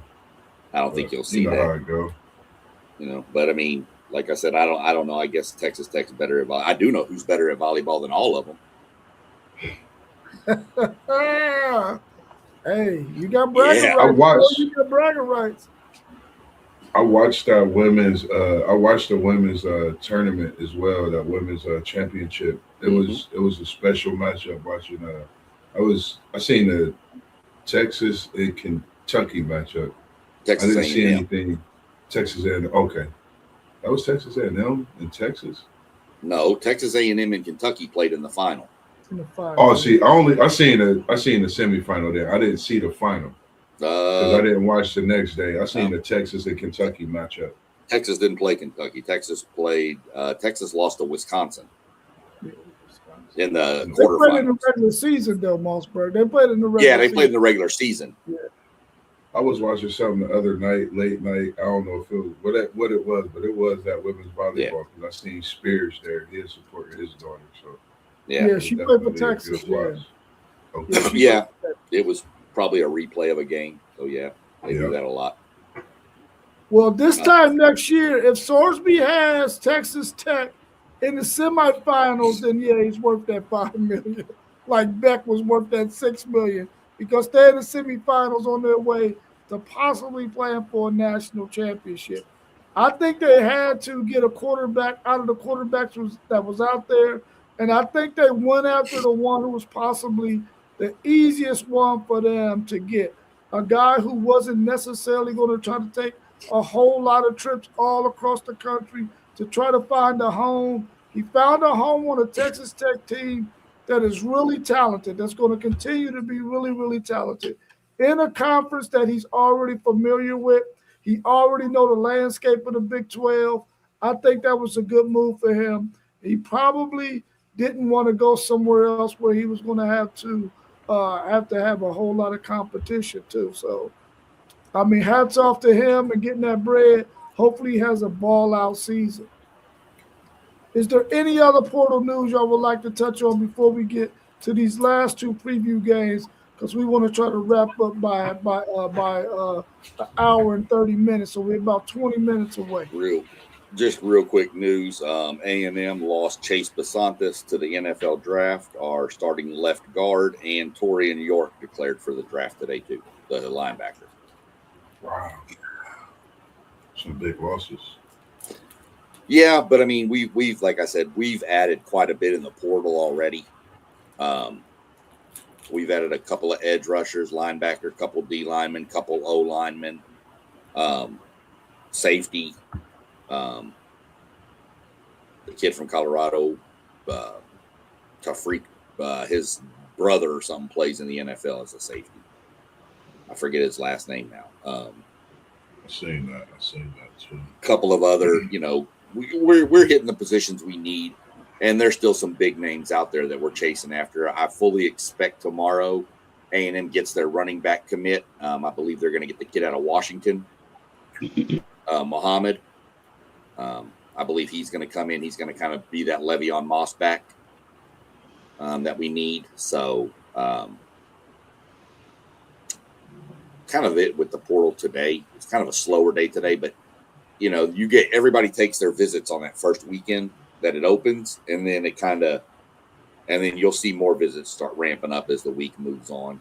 I don't think you'll see You know that. how it go. You know, but I mean, like I said, I don't know. I guess Texas Tech's better at volleyball. I do know who's better at volleyball than all of them. Hey, you got bragging Yeah, I rights. watched. You got bragging rights. I watched that women's. I watched the women's tournament as well. That women's championship. It was a special matchup. Watching. I seen the Texas and Kentucky matchup. Texas I didn't see A&M. anything. Texas A&M. Okay, that was Texas A&M in Texas. No, Texas A&M and Kentucky played in the final. In the final. Oh, see, I seen the semifinal there. I didn't see the final because I didn't watch the next day. I seen the Texas and Kentucky matchup. Texas didn't play Kentucky. Texas played. Texas lost to Wisconsin in the They played in the quarterfinals. regular season, though, Mossberg. They played in the regular Yeah, they season. played in the regular season. I was watching something the other night, late night. I don't know if it was what it was, but it was that women's volleyball because I seen Spears there. He is supporting his daughter, so Yeah, she played for definitely a Texas. good Yeah. watch. Okay. yeah. It was probably a replay of a game. So yeah, they do Yeah. that a lot. Well, this time next year, if Sorsby has Texas Tech in the semifinals, then yeah, he's worth that $5 million. Like Beck was worth that $6 million because they're in the semifinals on their way to possibly playing for a national championship. I think they had to get a quarterback out of the quarterbacks that was out there, and I think they went after the one who was possibly the easiest one for them to get. A guy who wasn't necessarily going to try to take a whole lot of trips all across the country to try to find a home. He found a home on a Texas Tech team that is really talented, that's going to continue to be really, really talented in a conference that he's already familiar with. He already know the landscape of the Big 12. I think that was a good move for him. He probably didn't want to go somewhere else where he was going to have to have to have a whole lot of competition too. So, I mean, hats off to him and getting that bread. Hopefully, he has a ball out season. Is there any other portal news y'all would like to touch on before we get to these last two preview games? Because we want to try to wrap up by an hour and 30 minutes, so we're about 20 minutes away. Real quick news. A&M lost Chase Basantis to the NFL draft. Our starting left guard and Torian York declared for the draft today too, the linebacker. Wow, some big losses. Yeah, but I mean, we've like I said, we've added quite a bit in the portal already. We've added a couple of edge rushers, linebacker, a couple D linemen, couple O linemen, safety. The kid from Colorado, Tafreek, his brother or something plays in the NFL as a safety. I forget his last name now. I've seen that too. A couple of other, we're hitting the positions we need, and there's still some big names out there that we're chasing after. I fully expect tomorrow A&M gets their running back commit. I believe they're going to get the kid out of Washington, Muhammad. I believe he's going to come in. He's going to kind of be that Le'Veon Moss back that we need. So kind of it with the portal today. It's kind of a slower day today, but you get everybody takes their visits on that first weekend that it opens, and then then you'll see more visits start ramping up as the week moves on.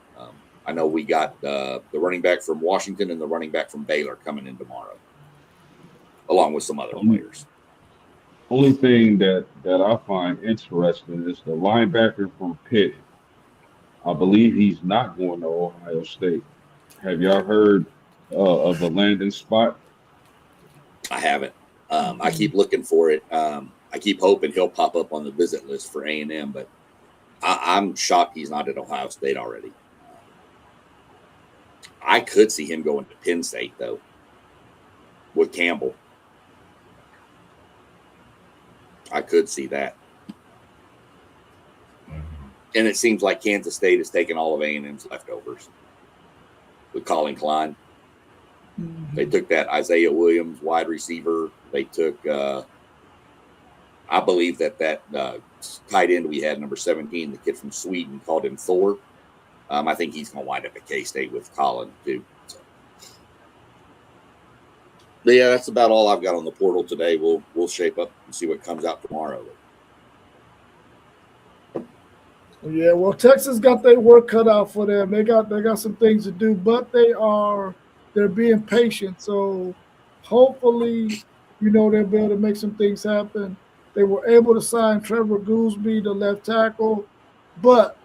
I know we got the running back from Washington and the running back from Baylor coming in tomorrow, along with some other players. Only thing that I find interesting is the linebacker from Pitt. I believe he's not going to Ohio State. Have y'all heard of the landing spot? I haven't. I keep looking for it. I keep hoping he'll pop up on the visit list for A&M, but I'm shocked he's not at Ohio State already. I could see him going to Penn State, though, with Campbell. I could see that. And it seems like Kansas State has taken all of A&M's leftovers with Colin Klein. Mm-hmm. They took that Isaiah Williams wide receiver. They took, I believe that tight end we had, number 17, the kid from Sweden, called him Thor. I think he's going to wind up at K-State with Colin, too. So. But yeah, that's about all I've got on the portal today. We'll shape up and see what comes out tomorrow. Yeah, well, Texas got their work cut out for them. They got some things to do, but they're being patient. So hopefully, they'll be able to make some things happen. They were able to sign Trevor Goolsby, the left tackle, but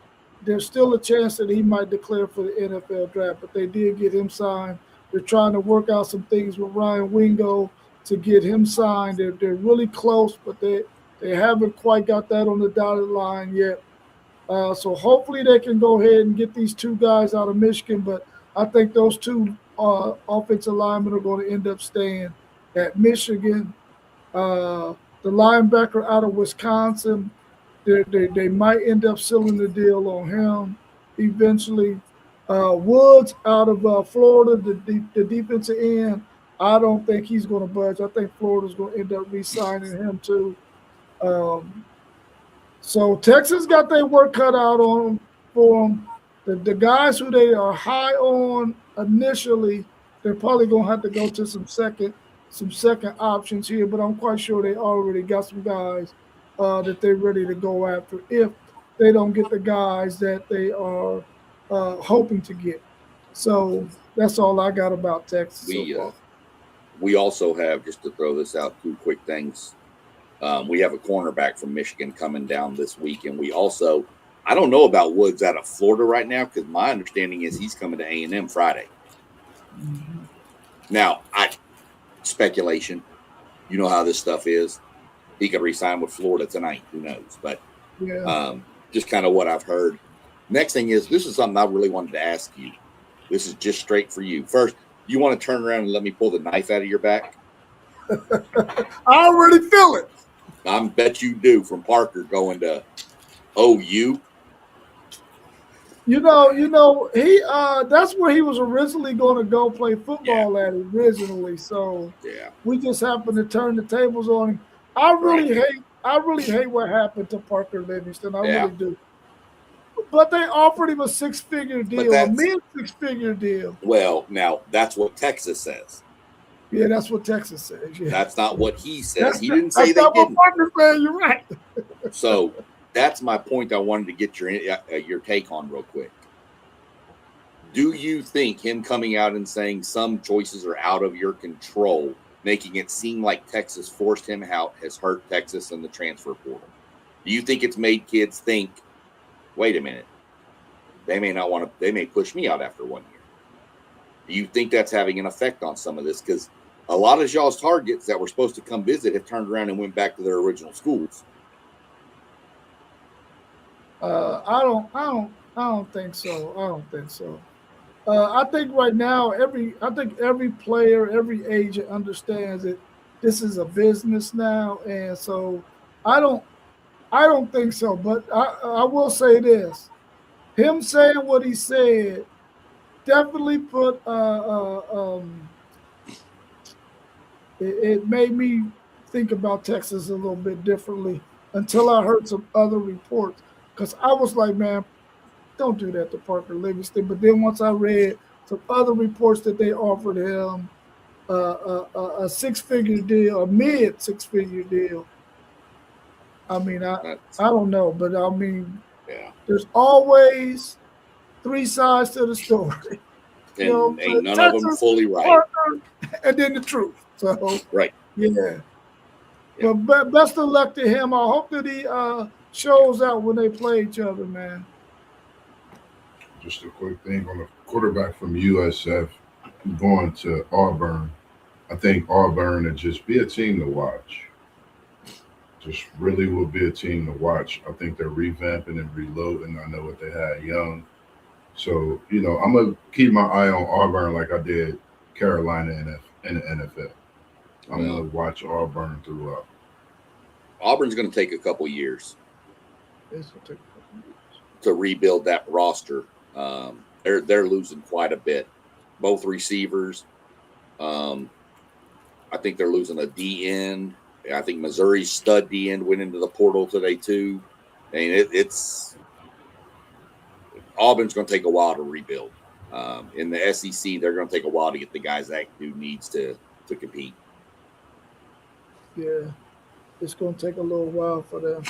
there's still a chance that he might declare for the NFL draft. But they did get him signed. They're trying to work out some things with Ryan Wingo to get him signed. They're really close, but they haven't quite got that on the dotted line yet. So hopefully they can go ahead and get these two guys out of Michigan. But I think those two offensive linemen are going to end up staying at Michigan. The linebacker out of Wisconsin, they might end up sealing the deal on him eventually. Woods out of Florida, the defensive end, I don't think he's going to budge. I think Florida's going to end up re-signing him too. So Texas got their work cut out for them. The guys who they are high on initially, they're probably going to have to go to some second options here, but I'm quite sure they already got some guys that they're ready to go after if they don't get the guys that they are hoping to get. So that's all I got about Texas. We also have, just to throw this out, two quick things. We have a cornerback from Michigan coming down this week, and we also, I don't know about Woods out of Florida right now, because my understanding is he's coming to A&M Friday. Mm-hmm. Now, speculation, you know how this stuff is. He could re-sign with Florida tonight. Who knows? But just kind of what I've heard. Next thing is, this is something I really wanted to ask you. This is just straight for you. First, you want to turn around and let me pull the knife out of your back? I already feel it. I bet you do, from Parker going to OU. He that's where he was originally going to go play football at originally. So Yeah. we just happened to turn the tables on him. Right. I really hate what happened to Parker Livingston. I Yeah. really do. But they offered him a six-figure But deal, a that's mid-six-figure deal. well, now that's what Texas says. Yeah, that's what Texas says. Yeah, That's not what he says. that's He not, didn't say that's they not what didn't. Parker said. You're right. So that's my point. I wanted to get your take on real quick. Do you think him coming out and saying some choices are out of your control, making it seem like Texas forced him out, has hurt Texas in the transfer portal? Do you think it's made kids think, wait a minute, they may not want to, they may push me out after 1 year? Do you think that's having an effect on some of this? Because a lot of y'all's targets that were supposed to come visit have turned around and went back to their original schools. I don't think so. I don't think so. I think right now, every player, every agent understands that this is a business now, and so I don't, I don't think so. But I will say this: him saying what he said definitely put it made me think about Texas a little bit differently until I heard some other reports. Because I was like, man, don't do that to Parker Livingston. But then once I read some other reports that they offered him a six-figure deal, a mid six-figure deal. I mean, That's, I don't know, but I mean, yeah. there's always three sides to the story. You know, And ain't none of them Texas, fully right. Parker, and then the truth. So Right. yeah. Yeah. But best of luck to him. I hope that he shows out when they play each other, man. Just a quick thing on the quarterback from USF going to Auburn. I think Auburn would just be a team to watch. Just really will be a team to watch. I think they're revamping and reloading. I know what they had young. So, I'm going to keep my eye on Auburn like I did Carolina in the NFL. I'm going to watch Auburn throughout. Auburn's going to take a couple years This will take a couple years to rebuild that roster. They're losing quite a bit. Both receivers. I think they're losing a D end. I think Missouri's stud D end went into the portal today too. I mean, it's Auburn's going to take a while to rebuild. In the SEC, they're going to take a while to get the guys that who needs to compete. Yeah, it's going to take a little while for them.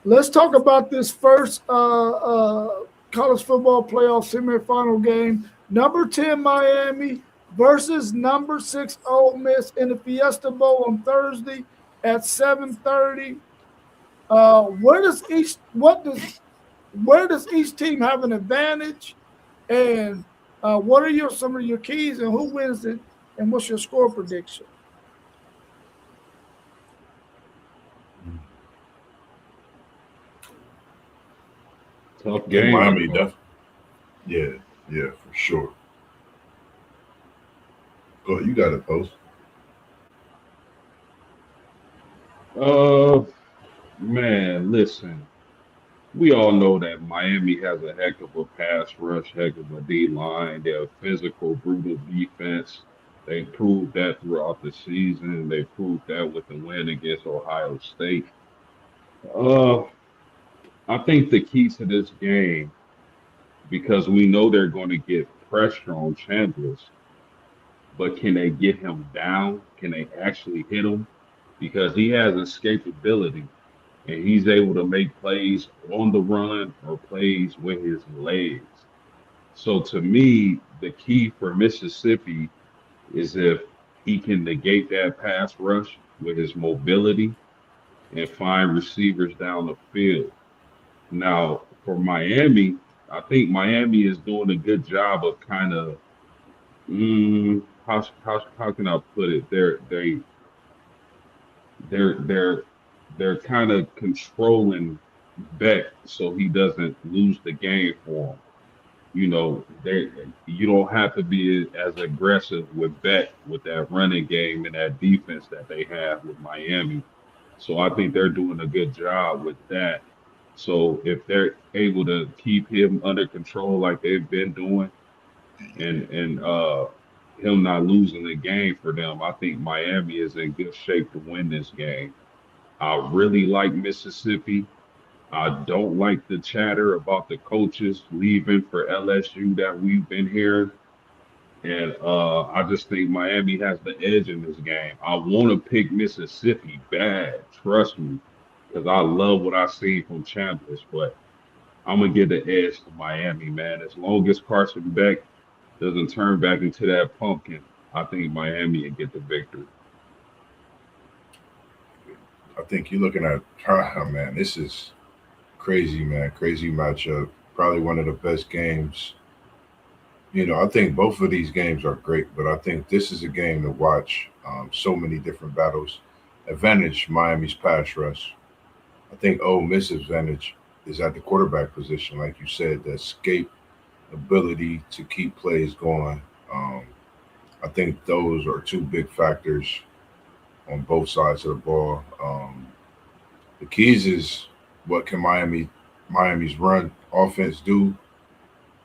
Let's talk about this first college football playoff semifinal game. Number 10 Miami versus number 6 Ole Miss in the Fiesta Bowl on Thursday at 7:30. Where does each team have an advantage, and what are some of your keys, and who wins it, and what's your score prediction? Tough I think game. Miami does. Yeah, for sure. Go ahead, you got it, Post. Man, listen. We all know that Miami has a heck of a pass rush, heck of a D line. They're a physical, brutal defense. They proved that throughout the season. They proved that with the win against Ohio State. Uh, I think the key to this game, because we know they're going to get pressure on Chambliss, but can they get him down? Can they actually hit him? Because he has escapability and he's able to make plays on the run or plays with his legs. So to me, the key for Mississippi is if he can negate that pass rush with his mobility and find receivers down the field. Now, for Miami, I think Miami is doing a good job of kind of how can I put it? They're they're kind of controlling Beck so he doesn't lose the game for him. They you don't have to be as aggressive with Beck with that running game and that defense that they have with Miami. So I think they're doing a good job with that. So if they're able to keep him under control like they've been doing, and him not losing the game for them, I think Miami is in good shape to win this game. I really like Mississippi. I don't like the chatter about the coaches leaving for LSU that we've been hearing. And I just think Miami has the edge in this game. I want to pick Mississippi bad, trust me, because I love what I see from Chambliss, but I'm gonna give the edge to Miami, man. As long as Carson Beck doesn't turn back into that pumpkin, I think Miami will get the victory. I think you're looking at, oh, man, this is crazy, man. Crazy matchup. Probably one of the best games. I think both of these games are great, but I think this is a game to watch. So many different battles. Advantage Miami's pass rush. I think Ole Miss advantage is at the quarterback position, like you said, the escape ability to keep plays going. Um, I think those are two big factors on both sides of the ball. The keys is what can Miami's run offense do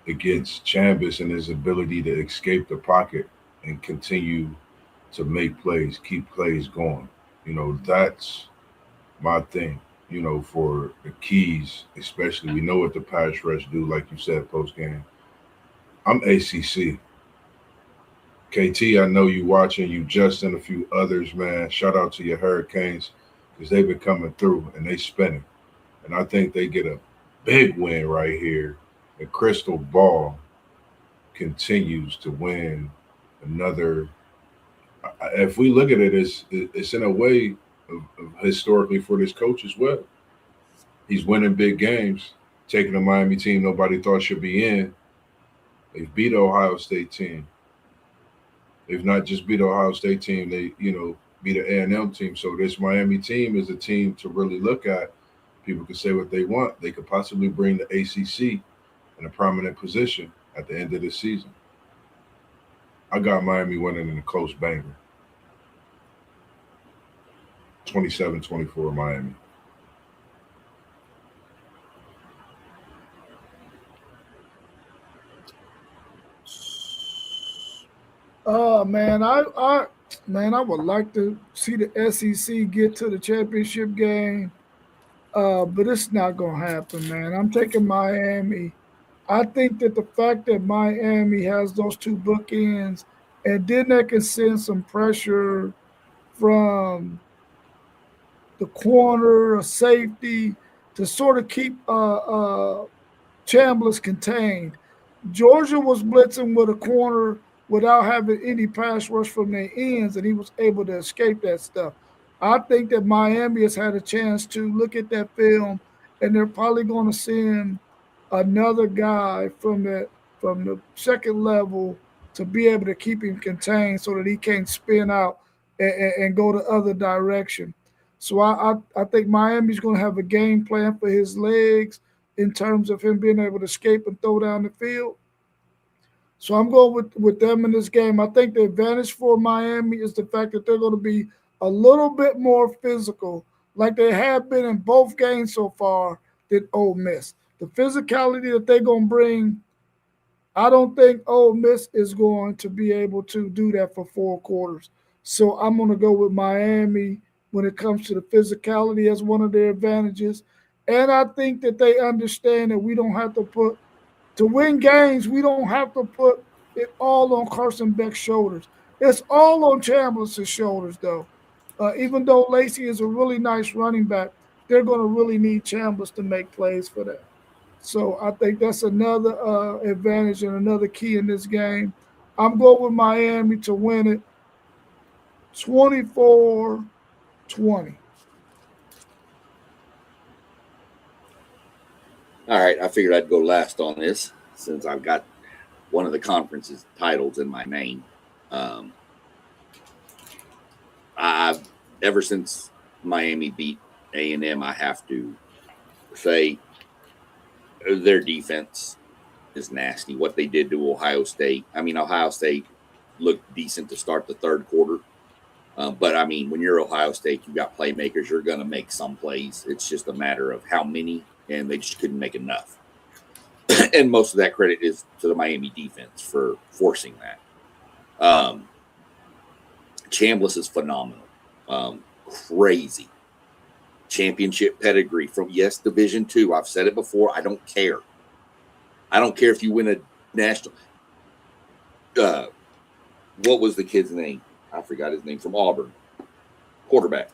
against Chambers and his ability to escape the pocket and continue to make plays, keep plays going. That's my thing. For the keys, especially we know what the pass rush do, like you said post game. I'm ACC. KT, I know you watching, you Justin, a few others, man. Shout out to your Hurricanes because they've been coming through and they spinning. And I think they get a big win right here. The Crystal Ball continues to win another. If we look at it, it's in a way of historically for this coach as well. He's winning big games, taking a Miami team nobody thought should be in. They've beat the Ohio State team. They've not just beat the Ohio State team, they, beat the A&M team. So this Miami team is a team to really look at. People can say what they want. They could possibly bring the ACC in a prominent position at the end of the season. I got Miami winning in a close banger. 27-24 Miami. Man, I would like to see the SEC get to the championship game, but it's not gonna happen, man. I'm taking Miami. I think that the fact that Miami has those two bookends, and then they can send some pressure from the corner or safety to sort of keep Chambliss contained. Georgia was blitzing with a corner without having any pass rush from their ends, and he was able to escape that stuff. I think that Miami has had a chance to look at that film, and they're probably going to send another guy from the second level to be able to keep him contained so that he can't spin out and go the other direction. So I think Miami's going to have a game plan for his legs in terms of him being able to escape and throw down the field. So I'm going with them in this game. I think the advantage for Miami is the fact that they're going to be a little bit more physical, like they have been in both games so far, than Ole Miss. The physicality that they're going to bring, I don't think Ole Miss is going to be able to do that for 4 quarters. So I'm going to go with Miami when it comes to the physicality as one of their advantages. And I think that they understand that we don't have to put to win games, we don't have to put it all on Carson Beck's shoulders. It's all on Chambliss' shoulders, though. Even though Lacey is a really nice running back, they're going to really need Chambliss to make plays for that. So I think that's another advantage and another key in this game. I'm going with Miami to win it 24-20. All right, I figured I'd go last on this since I've got one of the conference's titles in my name. I've ever since Miami beat A&M, I have to say their defense is nasty. What they did to Ohio State. I mean, Ohio State looked decent to start the third quarter. But, when you're Ohio State, you've got playmakers. You're going to make some plays. It's just a matter of how many and they just couldn't make enough. And most of that credit is to the Miami defense for forcing that. Chambliss is phenomenal. Crazy. Championship pedigree from, yes, Division II. I've said it before. I don't care. I don't care if you win a national. What was the kid's name? I forgot his name, from Auburn. Quarterback.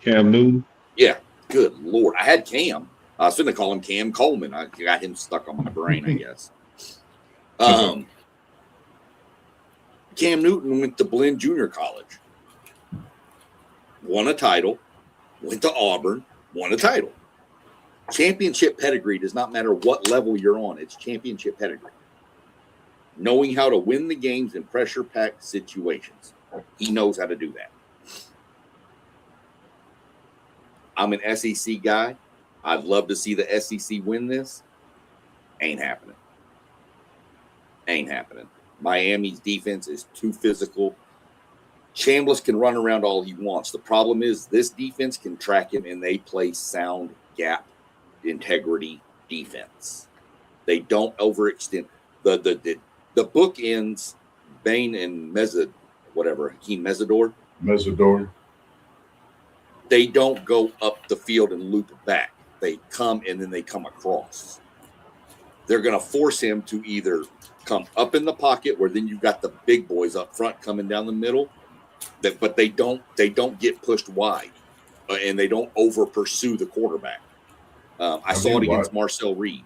Cam Newton? Yeah. Good Lord. I had Cam. I was going to call him Cam Coleman. I got him stuck on my brain, I guess. Cam Newton went to Blinn Junior College. Won a title. Went to Auburn. Won a title. Championship pedigree does not matter what level you're on. It's championship pedigree. Knowing how to win the games in pressure-packed situations. He knows how to do that. I'm an SEC guy. I'd love to see the SEC win this. Ain't happening. Ain't happening. Miami's defense is too physical. Chambliss can run around all he wants. The problem is this defense can track him, and they play sound gap integrity defense. They don't overextend. The book ends Bain and Hakeem Mesidor. They don't go up the field and loop back. They come and then they come across. They're going to force him to either come up in the pocket, where then you've got the big boys up front coming down the middle, but they don't get pushed wide, and they don't over pursue the quarterback. I saw it against Marcel Reed.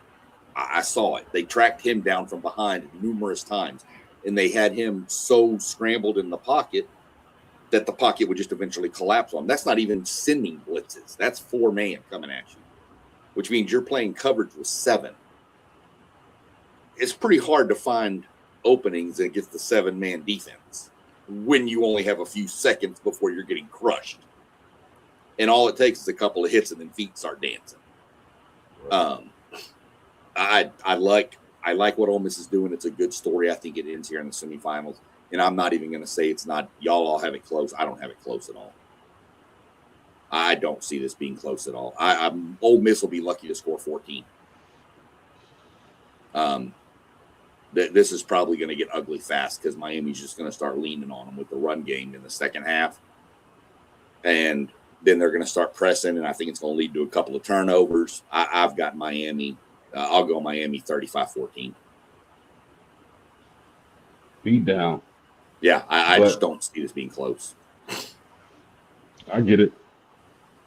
I saw it. They tracked him down from behind numerous times, and they had him so scrambled in the pocket that the pocket would just eventually collapse on him. That's not even sending blitzes. That's 4-man coming at you, which means you're playing coverage with 7. It's pretty hard to find openings against the 7-man defense when you only have a few seconds before you're getting crushed. And all it takes is a couple of hits and then feet start dancing. I like what Ole Miss is doing. It's a good story. I think it ends here in the semifinals. And I'm not even going to say it's not. Y'all all have it close. I don't have it close at all. I don't see this being close at all. Ole Miss will be lucky to score 14. This is probably going to get ugly fast because Miami's just going to start leaning on them with the run game in the second half. And then they're going to start pressing, and I think it's going to lead to a couple of turnovers. I've got Miami. I'll go Miami 35-14. Beat down. Yeah, I just don't see this being close. I get it.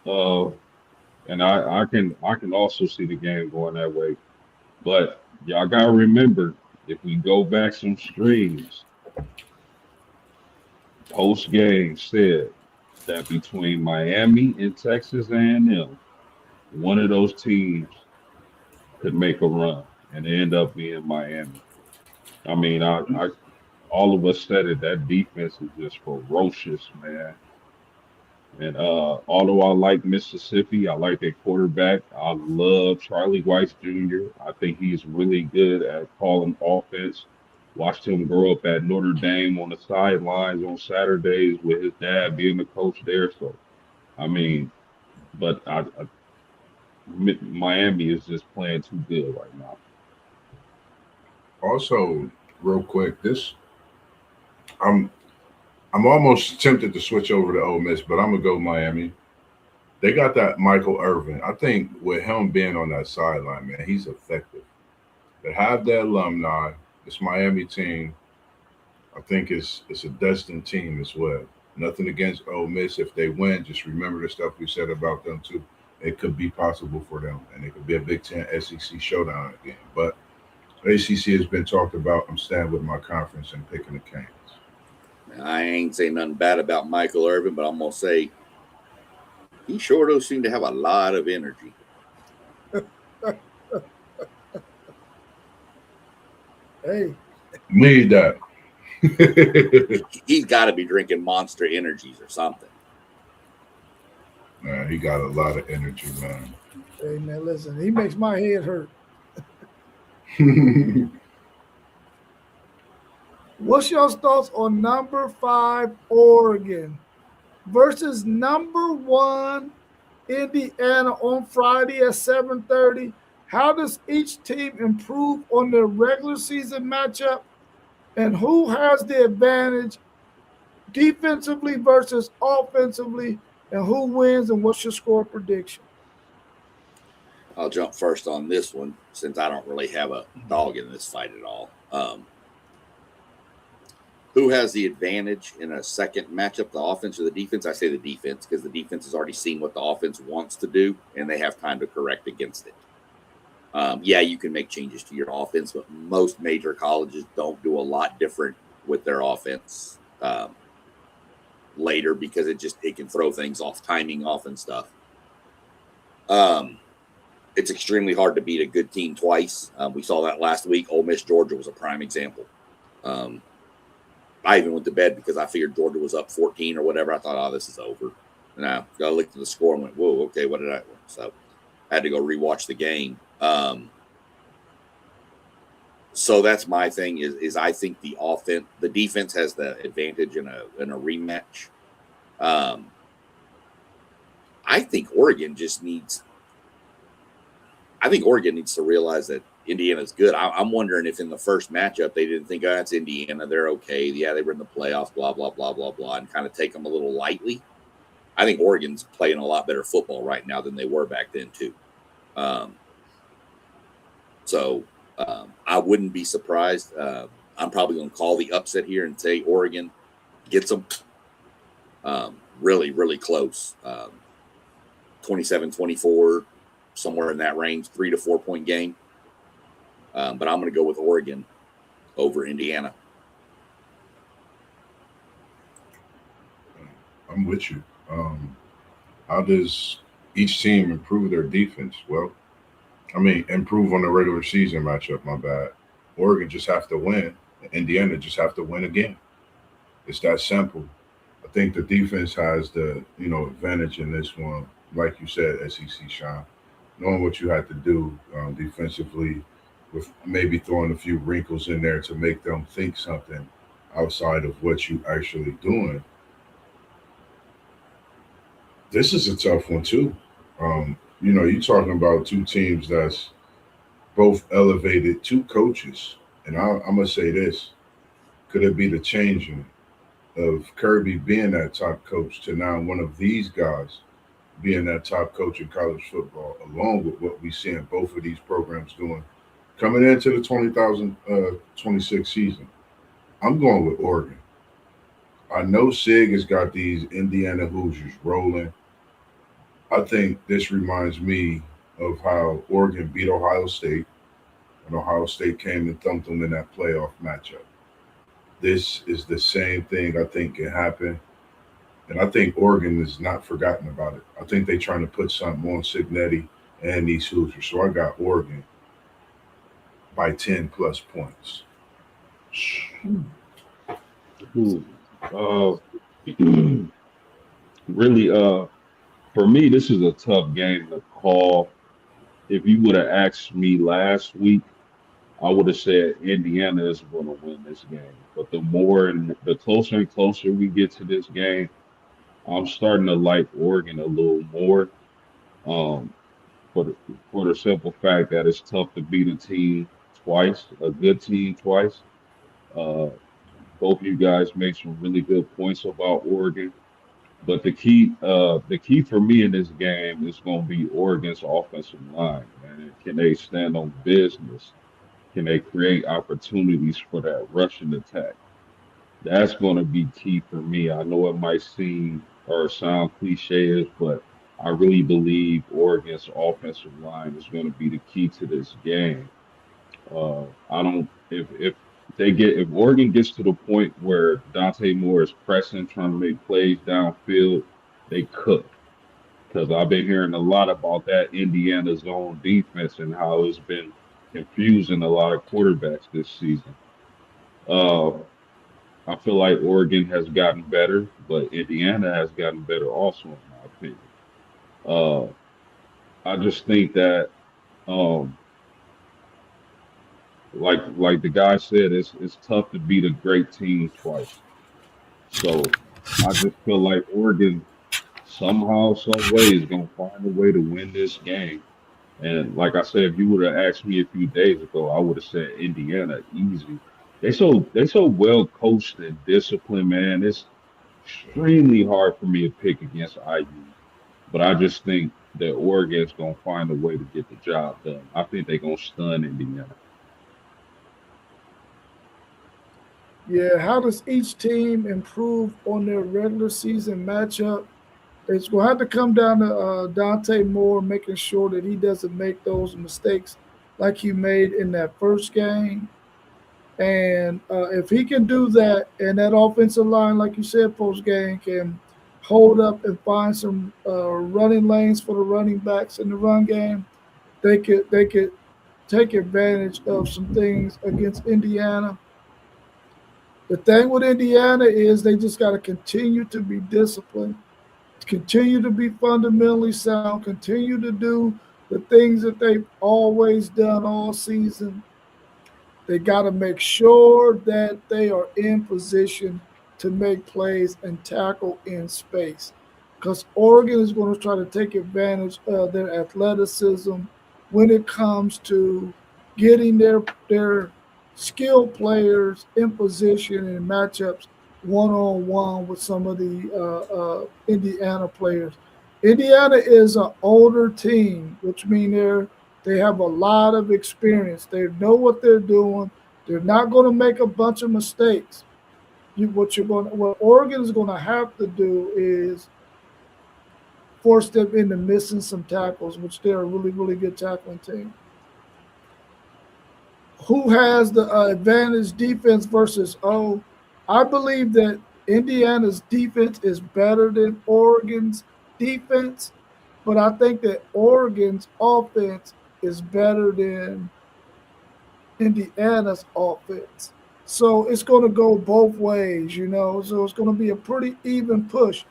And I can also see the game going that way. But y'all gotta remember, if we go back some streams, post game said that between Miami and Texas A&M, one of those teams could make a run, and it end up being Miami. I mean, I all of us said it. That defense is just ferocious, man. And although I like Mississippi, I like their quarterback. I love Charlie Weiss Jr. I think he's really good at calling offense. Watched him grow up at Notre Dame on the sidelines on Saturdays with his dad being the coach there. So, I mean, but Miami is just playing too good right now. Also, real quick, I'm almost tempted to switch over to Ole Miss, but I'm gonna go Miami. They got that Michael Irvin. I think with him being on that sideline, man, he's effective. They have that alumni. This Miami team, I think it's a destined team as well. Nothing against Ole Miss. If they win, just remember the stuff we said about them too. It could be possible for them, and it could be a Big Ten SEC showdown again. But ACC has been talked about. I'm staying with my conference and picking the Canes. I ain't saying nothing bad about Michael Irvin, but I'm going to say he sure does seem to have a lot of energy. Hey. Need that. He's got to be drinking Monster Energies or something. Man, he got a lot of energy, man. Hey, man, listen, he makes my head hurt. What's your thoughts on number 5 Oregon versus number 1 Indiana on Friday at 7:30. How does each team improve on their regular season matchup, and who has the advantage defensively versus offensively, and who wins, and what's your score prediction? I'll jump first on this one since I don't really have a dog in this fight at all. Who has the advantage in a second matchup, the offense or the defense? I say the defense because the defense has already seen what the offense wants to do and they have time to correct against it. Yeah, you can make changes to your offense, but most major colleges don't do a lot different with their offense later because it can throw things off, timing off and stuff. It's extremely hard to beat a good team twice. We saw that last week. Ole Miss, Georgia was a prime example. I even went to bed because I figured Georgia was up 14 or whatever. I thought, oh, this is over. And I looked at the score and went, whoa, okay, what did I? So I had to go rewatch the game. So that's my thing is I think the defense has the advantage in a rematch. I think Oregon needs to realize that Indiana's good. I'm wondering if in the first matchup they didn't think, oh, that's Indiana. They're okay. Yeah, they were in the playoffs, blah, blah, blah, blah, blah, and kind of take them a little lightly. I think Oregon's playing a lot better football right now than they were back then, too. So I wouldn't be surprised. I'm probably going to call the upset here and say Oregon gets them really, really close. 27-24, somewhere in that range, 3 to 4 point game. But I'm going to go with Oregon over Indiana. I'm with you. How does each team improve their defense? Well, improve on the regular season matchup, my bad. Oregon just have to win. Indiana just have to win again. It's that simple. I think the defense has the, advantage in this one. Like you said, SEC Sean, knowing what you had to do defensively with maybe throwing a few wrinkles in there to make them think something outside of what you actually doing. This is a tough one too. You're talking about two teams that's both elevated, two coaches. And I'm going to say this. Could it be the changing of Kirby being that top coach to now one of these guys being that top coach in college football, along with what we see in both of these programs doing coming into the 2026 season? I'm going with Oregon. I know Sig has got these Indiana Hoosiers rolling. I think this reminds me of how Oregon beat Ohio State, and Ohio State came and thumped them in that playoff matchup. This is the same thing I think can happen. And I think Oregon is not forgotten about it. I think they're trying to put something on Signetti and these Hoosiers. So I got Oregon by 10 plus points. Really, for me, this is a tough game to call. If you would have asked me last week, I would have said Indiana is going to win this game. But the closer and closer we get to this game, I'm starting to like Oregon a little more. Um, for the simple fact that it's tough to beat a team twice, a good team twice. Uh, Both of you guys made some really good points about Oregon. But the key for me in this game is going to be Oregon's offensive line, man. Can they stand on business? Can they create opportunities for that rushing attack? That's going to be key for me. I know it might seem or sound cliche, but I really believe Oregon's offensive line is going to be the key to this game. I don't if Oregon gets to the point where Dante Moore is pressing, trying to make plays downfield, they cook. Because I've been hearing a lot about that Indiana zone defense and how it's been confusing a lot of quarterbacks this season. Uh, I feel like Oregon has gotten better, but Indiana has gotten better also, in my opinion. Uh, I just think that, um, like the guy said, it's tough to beat a great team twice. So I just feel like Oregon somehow, some way, is gonna find a way to win this game. And like I said, if you would have asked me a few days ago, I would have said Indiana easy. They so well coached and disciplined, man. It's extremely hard for me to pick against IU. But I just think that Oregon's gonna find a way to get the job done. I think they're gonna stun Indiana. Yeah, how does each team improve on their regular season matchup? It's going to have to come down to Dante Moore making sure that he doesn't make those mistakes like he made in that first game. And if he can do that, and that offensive line, like you said, post game can hold up and find some running lanes for the running backs in the run game, they could take advantage of some things against Indiana. The thing with Indiana is they just got to continue to be disciplined, continue to be fundamentally sound, continue to do the things that they've always done all season. They got to make sure that they are in position to make plays and tackle in space. Because Oregon is going to try to take advantage of their athleticism when it comes to getting their skilled players in position in matchups one on one with some of the Indiana players. Indiana is an older team, which means they have a lot of experience. They know what they're doing. They're not going to make a bunch of mistakes. What Oregon is going to have to do is force them into missing some tackles, which they're a really, really good tackling team. Who has the advantage defense versus O? I believe that Indiana's defense is better than Oregon's defense, but I think that Oregon's offense is better than Indiana's offense. So it's going to go both ways, you know. So it's going to be a pretty even push.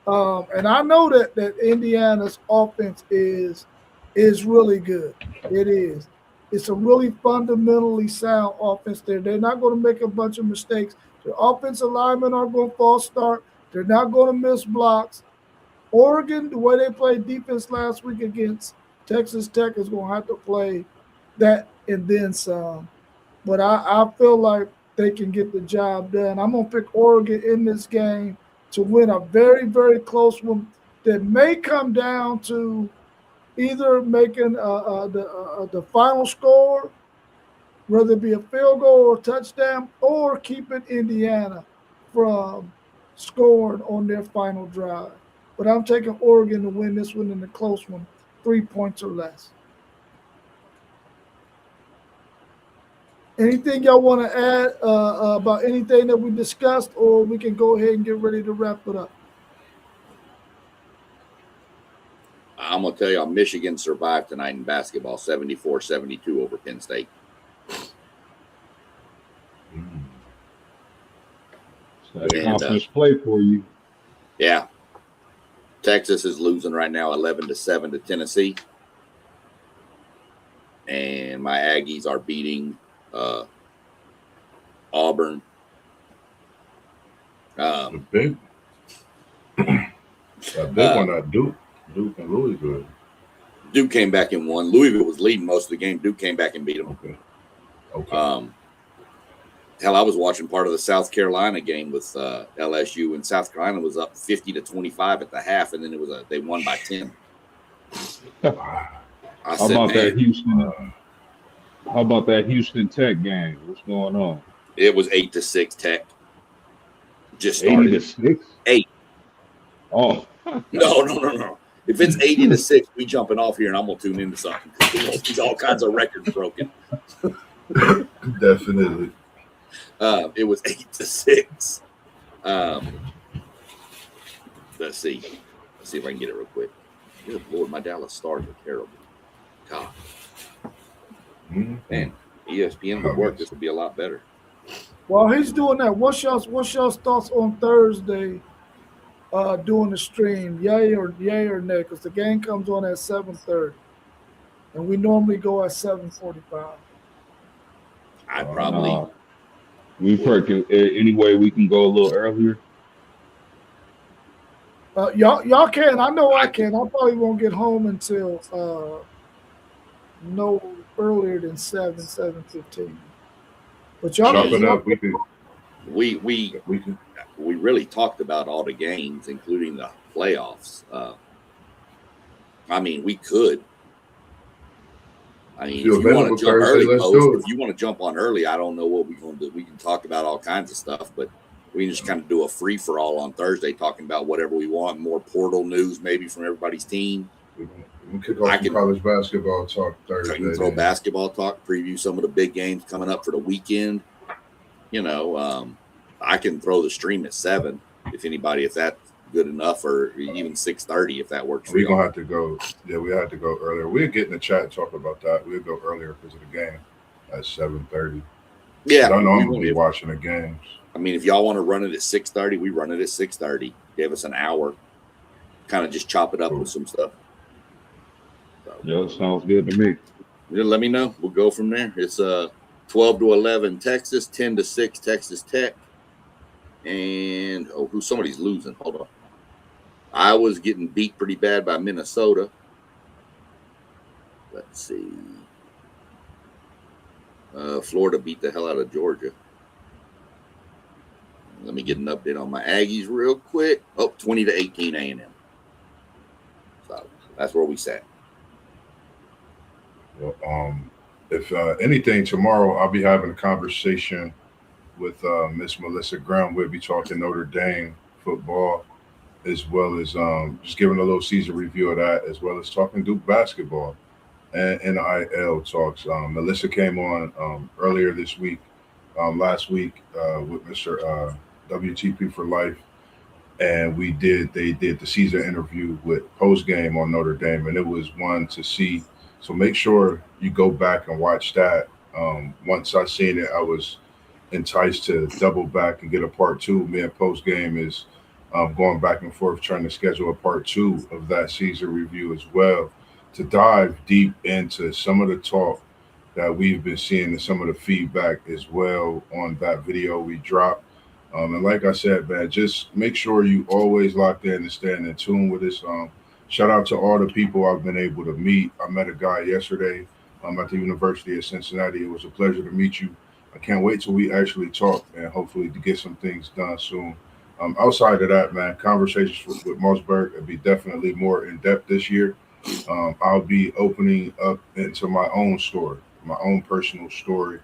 And I know that Indiana's offense is really good. It is. It's a really fundamentally sound offense there. They're not going to make a bunch of mistakes. Their offensive linemen are going to false start. They're not going to miss blocks. Oregon, the way they played defense last week against Texas Tech, is going to have to play that and then some. But I feel like they can get the job done. I'm going to pick Oregon in this game to win a very, very close one that may come down to either making the final score, whether it be a field goal or a touchdown, or keeping Indiana from scoring on their final drive. But I'm taking Oregon to win this one in a close one, 3 points or less. Anything y'all want to add about anything that we discussed, or we can go ahead and get ready to wrap it up? I'm going to tell you, Michigan survived tonight in basketball, 74-72 over Penn State. So that conference play for you. Yeah. Texas is losing right now 11-7 to Tennessee. And my Aggies are beating Auburn. A big one at Duke and Louisville. Duke came back and won. Louisville was leading most of the game. Duke came back and beat them. Okay. Hell, I was watching part of the South Carolina game with LSU, and South Carolina was up 50-25 at the half, and then they won by 10. How about that Houston Tech game? What's going on? It was 8-6 Tech. Just started. 8-6? 8. Oh. No. If it's 80-6, we jumping off here, and I'm gonna tune into something. There's all kinds of records broken. Definitely. It was 8-6. Let's see if I can get it real quick. Good Lord, my Dallas Stars are terrible. God. Man, ESPN would work. This would be a lot better. While he's doing that, what's y'all's thoughts on Thursday doing the stream? Yay or nay? Because the game comes on at 7:30, and we normally go at 7:45. I'd probably. We any way we can go a little earlier. Y'all can. I know I can. I probably won't get home until no earlier than 7:15. But y'all Chop can. it up. We could. We Can. really talked about all the games, including the playoffs. I mean, we could. I mean, If if you want to jump Thursday, early, let's post. do it. If you want to jump on early, I don't know what we're going to do. We can talk about all kinds of stuff, but we can just kind of do a free for all on Thursday, talking about whatever we want, more portal news maybe from everybody's team. We can kick off some college basketball talk Thursday. Can throw basketball talk, preview some of the big games coming up for the weekend. You know, I can throw the stream at 7 if that's good enough, or even 6:30 if that works for you. We're gonna have to go. Yeah, we had to go earlier. We'll get in the chat and talk about that. We'll go earlier because of the game at 7:30. Yeah, I know I'm gonna be watching the games. I mean, if y'all want to run it at 6:30, we run it at 6:30. Give us an hour, kind of just chop it up with some stuff. So, yeah, sounds good to me. Let me know. We'll go from there. It's 12 to 11 Texas, 10 to 6 Texas Tech, and somebody's losing. Hold on. Iowa's getting beat pretty bad by Minnesota. Let's see. Florida beat the hell out of Georgia. Let me get an update on my Aggies real quick. 20 to 18 A&M. So that's where we sat. Well, if anything, tomorrow I'll be having a conversation with Miss Melissa Graham. We'll be talking Notre Dame football, as well as just giving a little season review of that, as well as talking Duke basketball and NIL talks. Melissa came on earlier this week, last week with Mr. WTP for Life, and they did the season interview with post game on Notre Dame, and it was one to see. So make sure you go back and watch that. Once I seen it, I was enticed to double back and get a part 2. Me and post game is going back and forth trying to schedule a part 2 of that season review as well, to dive deep into some of the talk that we've been seeing and some of the feedback as well on that video we dropped. And like I said, man, just make sure you always locked in and staying in tune with us. Shout out to all the people I've been able to meet. I met a guy yesterday at the University of Cincinnati. It was a pleasure to meet you. I can't wait till we actually talk and hopefully to get some things done soon. Outside of that, man, conversations with Mossberg will be definitely more in depth this year. I'll be opening up into my own story, my own personal story,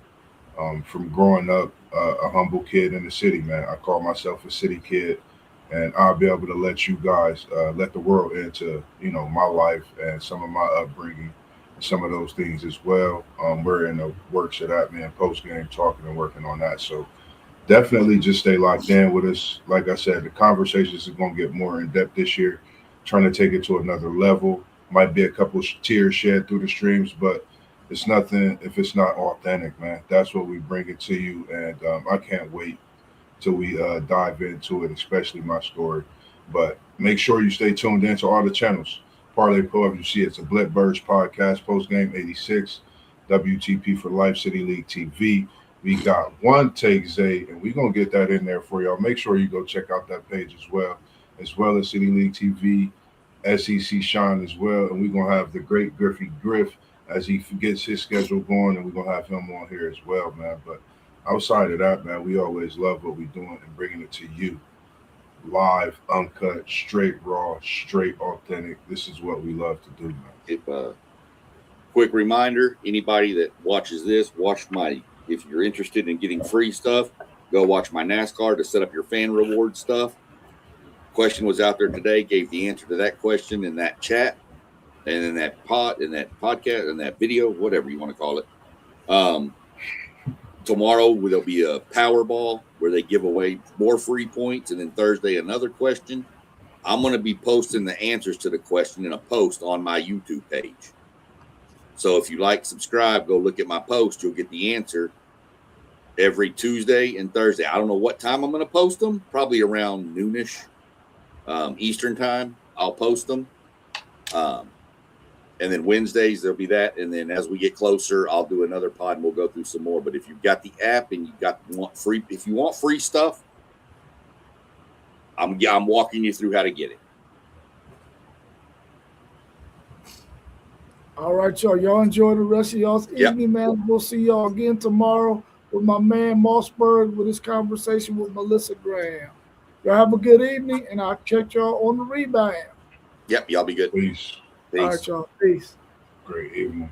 from growing up a humble kid in the city, man. I call myself a city kid, and I'll be able to let you guys, let the world into, my life and some of my upbringing, some of those things as well. We're in the works of that, man, post-game talking and working on that. So definitely just stay locked in with us. Like I said, the conversations are going to get more in-depth this year, trying to take it to another level. Might be a couple tears shed through the streams, but it's nothing if it's not authentic, man. That's what we bring it to you, and I can't wait till we dive into it, especially my story. But make sure you stay tuned in to all the channels. Parlay Pro, if you see it's a Blitbirds podcast, postgame 86, WTP for Life, City League TV. We got One Take Zay, and we're going to get that in there for y'all. Make sure you go check out that page as well as City League TV, SEC Sean as well. And we're going to have the great Griffey Griff as he gets his schedule going, and we're going to have him on here as well, man. But outside of that, man, we always love what we're doing and bringing it to you. Live, uncut, straight raw, straight authentic. This is what we love to do, man. Quick reminder, anybody that watches this, if you're interested in getting free stuff, go watch my NASCAR to set up your fan reward stuff. Question was out there today, gave the answer to that question in that chat and in that podcast, and that video, whatever you want to call it. Tomorrow there'll be a Powerball where they give away more free points, and then Thursday another question. I'm going to be posting the answers to the question in a post on my YouTube page. So if you subscribe, go look at my post. You'll get the answer every Tuesday and Thursday. I don't know what time I'm going to post them. Probably around noonish Eastern time. I'll post them. And then Wednesdays, there'll be that. And then as we get closer, I'll do another pod and we'll go through some more. But if you've got the app and if you want free stuff, I'm walking you through how to get it. All right, y'all. Y'all enjoy the rest of y'all's evening, man. We'll see y'all again tomorrow with my man Mossberg with his conversation with Melissa Graham. Y'all have a good evening, and I'll catch y'all on the rebound. Yep, y'all be good. Peace. All right, y'all. Peace. Great evening.